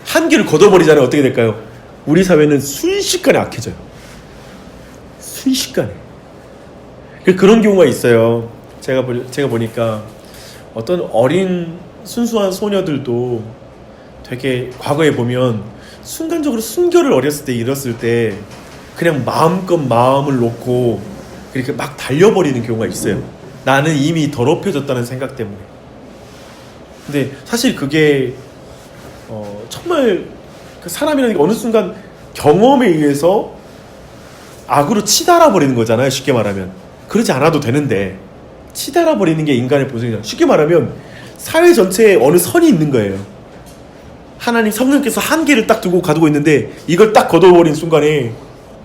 한계를 걷어버리잖아요. 어떻게 될까요? 우리 사회는 순식간에 악해져요. 순식간에. 그런 경우가 있어요. 제가 보니까 어떤 어린 순수한 소녀들도 되게 과거에 보면 순간적으로 순결을 어렸을 때 잃었을 때 그냥 마음껏 마음을 놓고 이렇게 막 달려버리는 경우가 있어요. 나는 이미 더럽혀졌다는 생각 때문에. 근데 사실 그게 정말 그 사람이라는 게 어느 순간 경험에 의해서 악으로 치달아 버리는 거잖아요. 쉽게 말하면. 그러지 않아도 되는데 치달아 버리는 게 인간의 본성이잖아요. 쉽게 말하면 사회 전체에 어느 선이 있는 거예요. 하나님 성령께서 한계를 딱 두고 가두고 있는데 이걸 딱 걷어버린 순간에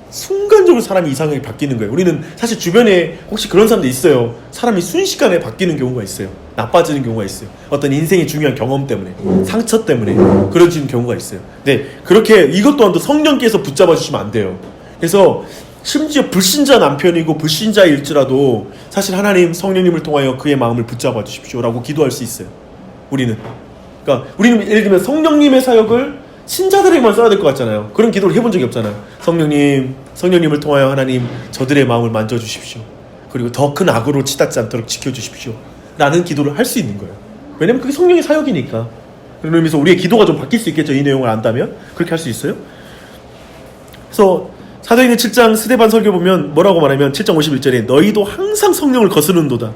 순간적으로 사람이 이상하게 바뀌는 거예요. 우리는 사실 주변에 혹시 그런 사람도 있어요. 사람이 순식간에 바뀌는 경우가 있어요. 나빠지는 경우가 있어요. 어떤 인생의 중요한 경험 때문에, 상처 때문에 그러지는 경우가 있어요. 네, 그렇게 이것 또한도 성령께서 붙잡아 주시면 안 돼요. 그래서 심지어 불신자 남편이고 불신자일지라도 사실 하나님 성령님을 통하여 그의 마음을 붙잡아 주십시오라고 기도할 수 있어요. 우리는. 그러니까 우리는 예를 들면 성령님의 사역을 신자들에게만 써야 될 것 같잖아요. 그런 기도를 해본 적이 없잖아요. 성령님을 통하여 하나님 저들의 마음을 만져주십시오. 그리고 더 큰 악으로 치닫지 않도록 지켜주십시오. 라는 기도를 할 수 있는 거예요. 왜냐면 그게 성령의 사역이니까. 그런 의미에서 우리의 기도가 좀 바뀔 수 있겠죠. 이 내용을 안다면. 그렇게 할 수 있어요. 그래서 사도행전 7장 스데반 설교 보면 뭐라고 말하면 7장 51절에 너희도 항상 성령을 거스른도다.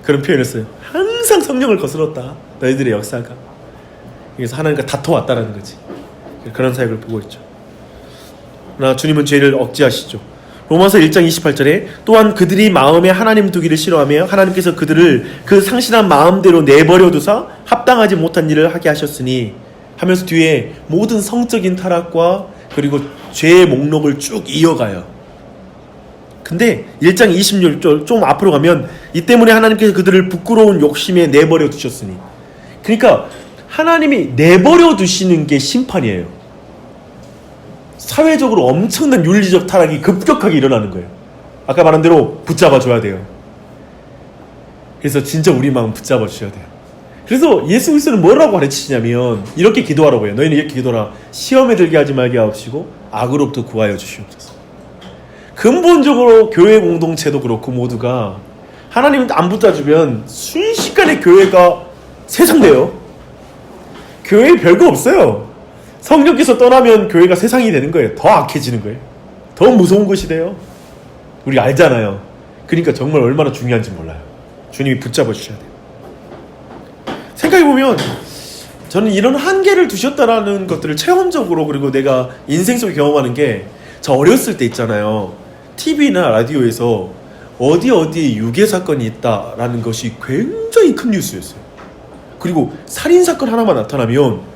그런 표현을 써요. 항상 성령을 거스렀다. 너희들의 역사가. 그래서 하나님과 다퉈왔다라는 거지. 그런 사역을 보고 있죠. 그러나 주님은 죄를 억제하시죠. 로마서 1장 28절에 또한 그들이 마음에 하나님 두기를 싫어하며 하나님께서 그들을 그 상실한 마음대로 내버려 두사 합당하지 못한 일을 하게 하셨으니 하면서 뒤에 모든 성적인 타락과 그리고 죄의 목록을 쭉 이어가요. 근데 1장 26절 좀 앞으로 가면 이 때문에 하나님께서 그들을 부끄러운 욕심에 내버려 두셨으니, 그러니까 하나님이 내버려 두시는 게 심판이에요. 사회적으로 엄청난 윤리적 타락이 급격하게 일어나는 거예요. 아까 말한 대로 붙잡아 줘야 돼요. 그래서 진짜 우리 마음 붙잡아 주셔야 돼요. 그래서 예수 그리스도는 뭐라고 가르치시냐면 이렇게 기도하라고 해요. 너희는 이렇게 기도하라. 시험에 들게 하지 말게 하옵시고 악으로부터 구하여 주시옵소서. 근본적으로 교회 공동체도 그렇고 모두가 하나님 안 붙잡아주면 순식간에 교회가 세상돼요. 교회에 별거 없어요. 성령께서 떠나면 교회가 세상이 되는 거예요. 더 악해지는 거예요. 더 무서운 것이 돼요. 우리 알잖아요. 그러니까 정말 얼마나 중요한지 몰라요. 주님이 붙잡아 주셔야 돼요. 생각해보면 저는 이런 한계를 두셨다라는 것들을 체험적으로, 그리고 내가 인생 속에 경험하는 게, 저 어렸을 때 있잖아요. TV나 라디오에서 어디에 유괴 사건이 있다라는 것이 굉장히 큰 뉴스였어요. 그리고 살인 사건 하나만 나타나면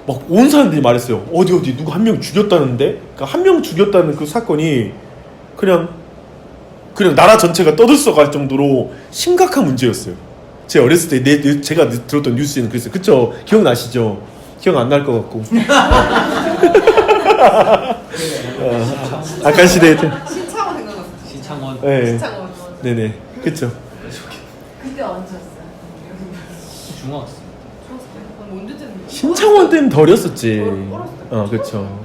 막 온 사람들이 말했어요. 어디 누구 한 명 죽였다는데? 그러니까 한 명 죽였다는 그 사건이 그냥 나라 전체가 떠들썩할 정도로 심각한 문제였어요. 제 어렸을 때 제가 들었던 뉴스에는 그랬어요. 그쵸? 기억나시죠? 기억 안 날 것 같고. 아까 시대에 신창원 생각났어요. 신창원. 네. 신창원. 네네. 그쵸? 그때 언제였어요? 중학생. 중학생 때? 한 언제쯤? 신창원 때는 덜렸었지. 어렸을 때. 그쵸.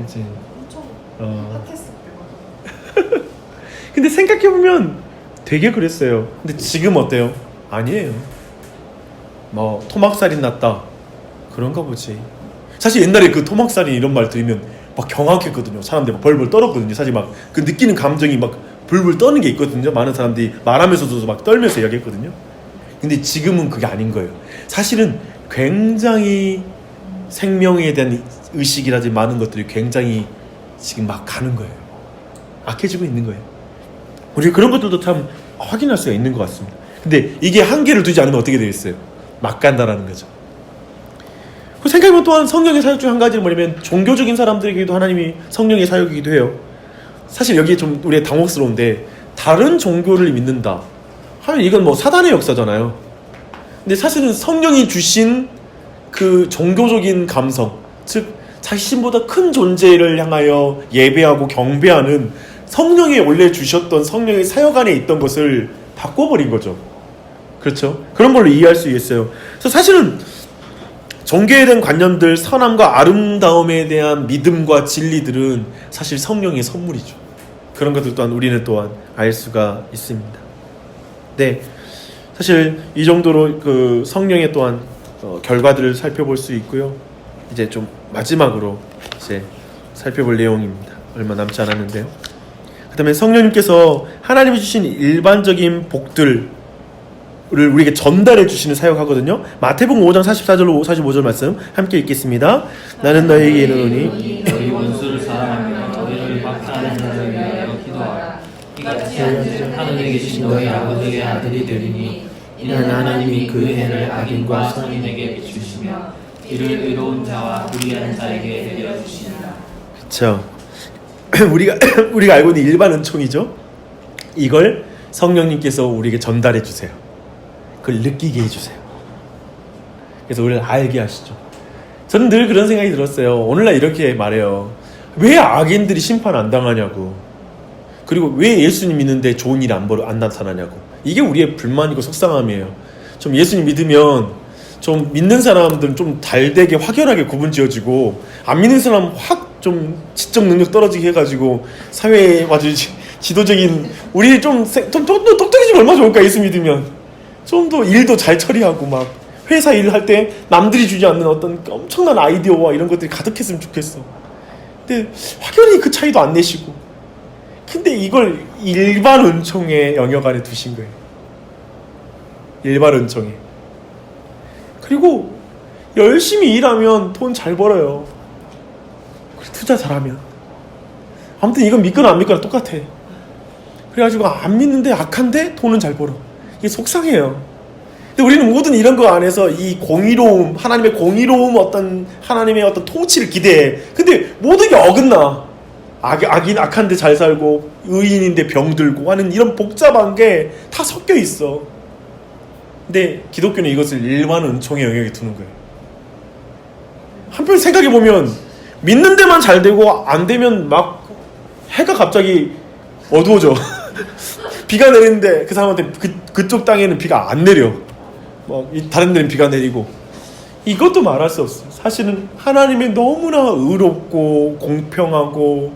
이제 엄청 핫했을 때 맞아. 근데 생각해보면 되게 그랬어요. 근데 지금 어때요? 아니에요. 뭐 토막살인 났다 그런가 보지. 사실 옛날에 그 토막살인 이런 말 들으면 막 경악했거든요. 사람들이 막 벌벌 떨었거든요. 사실 막 그 느끼는 감정이 막 불불 떠는 게 있거든요. 많은 사람들이 말하면서도 막 떨면서 이야기했거든요. 근데 지금은 그게 아닌 거예요. 사실은 굉장히 생명에 대한 의식이라든지 많은 것들이 굉장히 지금 막 가는 거예요. 악해지고 있는 거예요. 우리 그런 것들도 참 확인할 수가 있는 것 같습니다. 근데 이게 한계를 두지 않으면 어떻게 되겠어요? 막 간다라는 거죠. 그 생각해보면 또한 성령의 사역 중 한 가지는 뭐냐면, 종교적인 사람들에게도 하나님이 성령의 사역이기도 해요. 사실 여기에 좀 우리가 당혹스러운데, 다른 종교를 믿는다 하면 이건 뭐 사단의 역사잖아요. 근데 사실은 성령이 주신 그 종교적인 감성, 즉 자신보다 큰 존재를 향하여 예배하고 경배하는 성령이 원래 주셨던 성령의 사역 안에 있던 것을 바꿔버린 거죠. 그렇죠? 그런 걸로 이해할 수 있어요. 그래서 사실은 종교에 대한 관념들, 선함과 아름다움에 대한 믿음과 진리들은 사실 성령의 선물이죠. 그런 것들 또한 우리는 또한 알 수가 있습니다. 네, 사실 이 정도로 그 성령의 또한 결과들을 살펴볼 수 있고요. 이제 좀 마지막으로 이제 살펴볼 내용입니다. 얼마 남지 않았는데요. 그 다음에 성령님께서 하나님이 주신 일반적인 복들을 우리에게 전달해 주시는 사역하거든요. 마태복음 5장 44절로 45절 말씀 함께 읽겠습니다. 나는 너에게 이르노니 너희 원수를 사랑하며 너희를 박해하는 자를 위하여 기도하라. 이같이 하늘에 계신 너희 아버지의 아들이 되리니 이는 하나님이 그 해를 악인과 선인에게 비추시며 이를 의로운 자와 불의한 자에게 내려주시니라. 그렇죠. 우리가 알고 있는 일반 은총이죠. 이걸 성령님께서 우리에게 전달해 주세요. 그걸 느끼게 해주세요. 그래서 우리를 알게 하시죠. 저는 늘 그런 생각이 들었어요. 오늘날 이렇게 말해요. 왜 악인들이 심판 안 당하냐고. 그리고 왜 예수님 믿는데 좋은 일이 안 나타나냐고. 이게 우리의 불만이고 속상함이에요. 좀 예수님 믿으면 좀 믿는 사람들은 좀 달되게 확연하게 구분 지어지고, 안 믿는 사람 확 좀 지적 능력 떨어지게 해가지고 사회에 아주 지도적인, 우리 좀 똑똑해지면 얼마나 좋을까. 예수 믿으면 좀 더 일도 잘 처리하고, 막 회사 일을 할 때 남들이 주지 않는 어떤 엄청난 아이디어와 이런 것들이 가득했으면 좋겠어. 근데 확연히 그 차이도 안 내시고, 근데 이걸 일반 은총의 영역 안에 두신 거예요. 일반 은총에. 그리고 열심히 일하면 돈 잘 벌어요. 투자 잘하면. 아무튼 이건 믿거나 안 믿거나 똑같아. 그래가지고 안 믿는데 악한데 돈은 잘 벌어. 이게 속상해요. 근데 우리는 모든 이런 거 안에서 이 공의로움, 하나님의 공의로움, 어떤 하나님의 어떤 통치를 기대해. 근데 모든 게 어긋나. 악한데 잘 살고 의인인데 병들고 하는 이런 복잡한 게 다 섞여 있어. 근데 기독교는 이것을 일반 은총의 영역에 두는 거예요. 한편 생각해보면 믿는 데만 잘 되고 안 되면 막 해가 갑자기 어두워져. 비가 내리는데 그 사람한테 그쪽 땅에는 비가 안 내려. 뭐 다른 데는 비가 내리고. 이것도 말할 수 없어요. 사실은 하나님이 너무나 의롭고 공평하고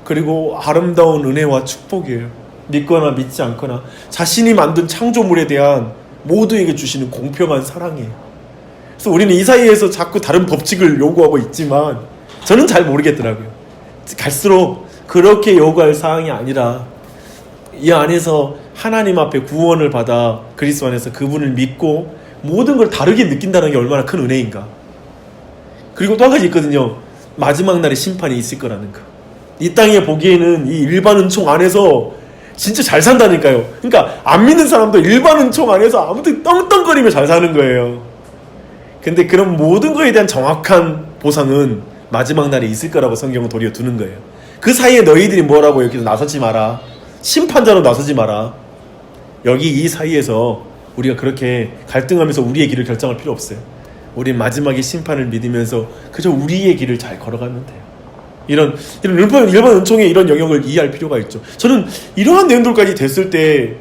그리고 아름다운 은혜와 축복이에요. 믿거나 믿지 않거나 자신이 만든 창조물에 대한 모두에게 주시는 공평한 사랑이에요. 그래서 우리는 이 사이에서 자꾸 다른 법칙을 요구하고 있지만 저는 잘 모르겠더라고요. 갈수록 그렇게 요구할 사항이 아니라 이 안에서 하나님 앞에 구원을 받아 그리스도 안에서 그분을 믿고 모든 걸 다르게 느낀다는 게 얼마나 큰 은혜인가. 그리고 또 한 가지 있거든요. 마지막 날에 심판이 있을 거라는 거. 이 땅에 보기에는 이 일반 은총 안에서 진짜 잘 산다니까요. 그러니까 안 믿는 사람도 일반 은총 안에서 아무튼 떵떵거리며 잘 사는 거예요. 근데 그런 모든 거에 대한 정확한 보상은 마지막 날에 있을 거라고 성경은 도리어 두는 거예요. 그 사이에 너희들이 뭐라고 여기서 나서지 마라. 심판자로 나서지 마라. 여기 이 사이에서 우리가 그렇게 갈등하면서 우리의 길을 결정할 필요 없어요. 우린 마지막에 심판을 믿으면서 그저 우리의 길을 잘 걸어가면 돼요. 이런 일반 은총의 이런 영역을 이해할 필요가 있죠. 저는 이러한 내용들까지 됐을 때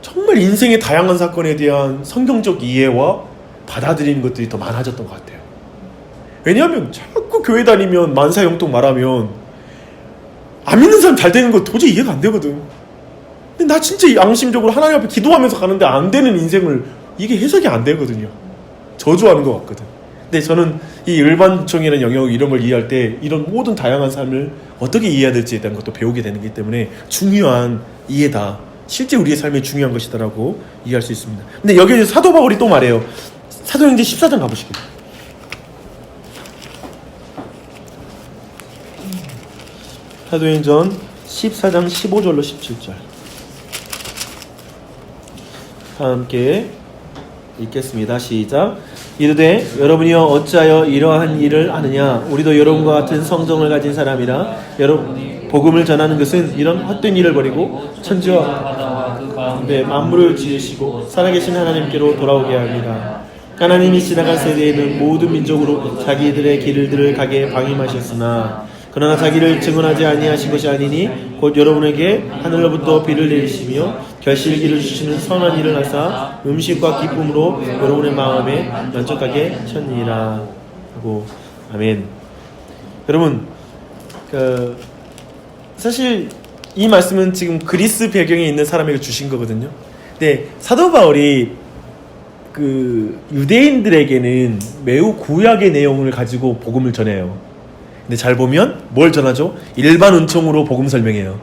정말 인생의 다양한 사건에 대한 성경적 이해와 받아들이는 것들이 더 많아졌던 것 같아요. 왜냐하면 자꾸 교회 다니면 만사형통 말하면 안 믿는 사람 잘 되는 거 도저히 이해가 안 되거든. 근데 나 진짜 양심적으로 하나님 앞에 기도하면서 가는데 안 되는 인생을 이게 해석이 안 되거든요. 저주하는 것 같거든. 근데 저는 이 일반총이라는 영역 이런 걸 이해할 때 이런 모든 다양한 삶을 어떻게 이해해야 될지에 대한 것도 배우게 되는 거기 때문에 중요한 이해다. 실제 우리의 삶에 중요한 것이다라고 이해할 수 있습니다. 근데 여기 사도 바울이 또 말해요. 사도행전 14장 가보시겠어요? 사도행전 14장 15절로 17절 함께 읽겠습니다. 시작. 이르되 여러분이여 어찌하여 이러한 일을 하느냐. 우리도 여러분과 같은 성정을 가진 사람이라. 여러분 복음을 전하는 것은 이런 헛된 일을 버리고 천지와 바다와 그 가운데 만물을 지으시고 살아계신 하나님께로 돌아오게 합니다. 하나님이 지나간 세대에는 모든 민족으로 자기들의 길을 가게 방임하셨으나 그러나 자기를 증언하지 아니하신 것이 아니니 곧 여러분에게 하늘로부터 비를 내리시며 결실기를 주시는 선한 일을 하사 음식과 기쁨으로 여러분의 마음에 만족하게 하셨니라 하고. 아멘. 여러분 사실 이 말씀은 지금 그리스 배경에 있는 사람에게 주신 거거든요. 근데 사도 바울이 유대인들에게는 매우 구약의 내용을 가지고 복음을 전해요. 근데 잘 보면 뭘 전하죠? 일반 은총으로 복음 설명해요.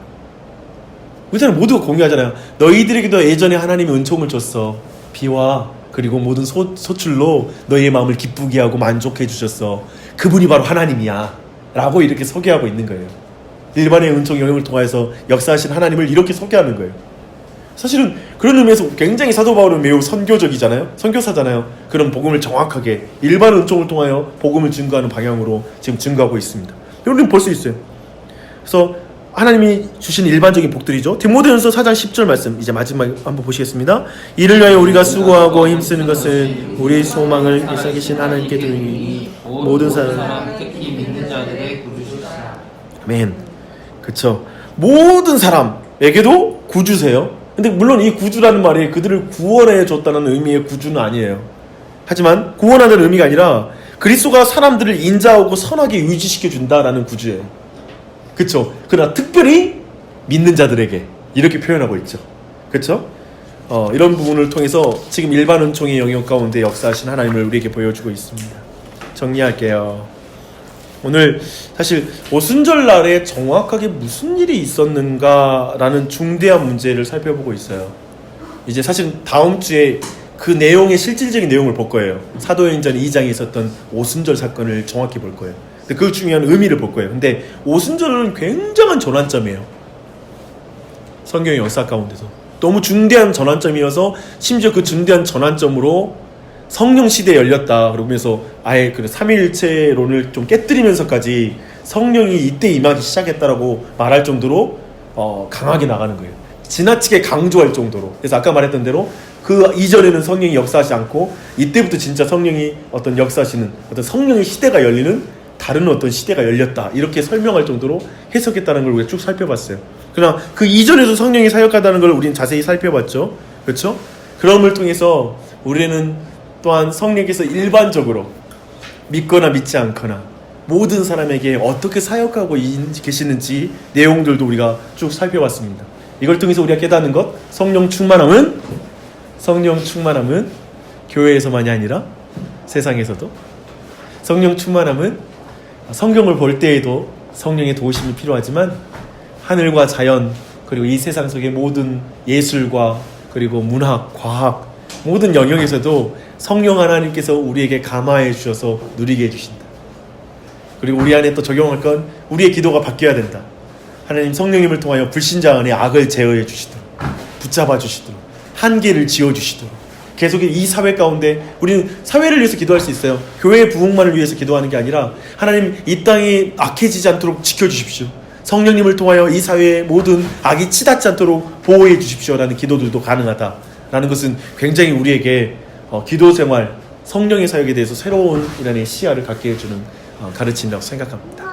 그렇잖아요. 모두가 공유하잖아요. 너희들에게도 예전에 하나님이 은총을 줬어. 비와 그리고 모든 소출로 너희의 마음을 기쁘게 하고 만족해 주셨어. 그분이 바로 하나님이야 라고 이렇게 소개하고 있는 거예요. 일반의 은총 영역을 통해서 역사하신 하나님을 이렇게 소개하는 거예요. 사실은 그런 의미에서 굉장히 사도 바울은 매우 선교적이잖아요. 선교사잖아요. 그런 복음을 정확하게 일반 은총을 통하여 복음을 증거하는 방향으로 지금 증거하고 있습니다. 여러분 볼 수 있어요. 그래서 하나님이 주신 일반적인 복들이죠. 디모데전서 4장 10절 말씀 이제 마지막 한번 보시겠습니다. 이를 위하여 우리가 수고하고 힘쓰는 것은 우리의 소망을 일으키신 하나님께 드리니 모든 사람 특히 믿는 자들의 구주시다. 아멘. 그쵸. 모든 사람에게도 구주세요. 근데 물론 이 구주라는 말이 그들을 구원해 줬다는 의미의 구주는 아니에요. 하지만 구원하는 의미가 아니라 그리스도가 사람들을 인자하고 선하게 유지시켜 준다라는 구주예요. 그쵸? 그러나 특별히 믿는 자들에게 이렇게 표현하고 있죠. 그쵸? 이런 부분을 통해서 지금 일반 은총의 영역 가운데 역사하신 하나님을 우리에게 보여주고 있습니다. 정리할게요. 오늘 사실 오순절날에 정확하게 무슨 일이 있었는가라는 중대한 문제를 살펴보고 있어요. 이제 사실 다음 주에 그 내용의 실질적인 내용을 볼 거예요. 사도행전 2장에 있었던 오순절 사건을 정확히 볼 거예요. 근데 그 중요한 의미를 볼 거예요. 근데 오순절은 굉장한 전환점이에요. 성경의 역사 가운데서 너무 중대한 전환점이어서 심지어 그 중대한 전환점으로 성령 시대 열렸다 그러면서 아예 그 삼위일체론을 좀 깨뜨리면서까지 성령이 이때 임하기 시작했다라고 말할 정도로 강하게 나가는 거예요. 지나치게 강조할 정도로. 그래서 아까 말했던 대로 그 이전에는 성령이 역사하지 않고 이때부터 진짜 성령이 어떤 역사하시는 어떤 성령의 시대가 열리는 다른 어떤 시대가 열렸다 이렇게 설명할 정도로 해석했다는 걸 우리가 쭉 살펴봤어요. 그러나 그 이전에도 성령이 사역하다는 걸 우리는 자세히 살펴봤죠. 그렇죠? 그럼을 통해서 우리는 또한 성령께서 일반적으로 믿거나 믿지 않거나 모든 사람에게 어떻게 사역하고 계시는지 내용들도 우리가 쭉 살펴봤습니다. 이걸 통해서 우리가 깨닫는 것, 성령 충만함은 교회에서만이 아니라 세상에서도. 성령 충만함은 성경을 볼 때에도 성령의 도우심이 필요하지만 하늘과 자연 그리고 이 세상 속의 모든 예술과 그리고 문학, 과학 모든 영역에서도 성령 하나님께서 우리에게 감화해 주셔서 누리게 해주신다. 그리고 우리 안에 또 적용할 건 우리의 기도가 바뀌어야 된다. 하나님 성령님을 통하여 불신자 안에 악을 제어해 주시도록 붙잡아 주시도록 한계를 지어 주시도록 계속 이 사회 가운데 우리는 사회를 위해서 기도할 수 있어요. 교회의 부흥만을 위해서 기도하는 게 아니라 하나님 이 땅이 악해지지 않도록 지켜주십시오. 성령님을 통하여 이 사회의 모든 악이 치닫지 않도록 보호해 주십시오라는 기도들도 가능하다라는 것은 굉장히 우리에게 기도 생활, 성령의 사역에 대해서 새로운 이란의 시야를 갖게 해주는 가르침이라고 생각합니다.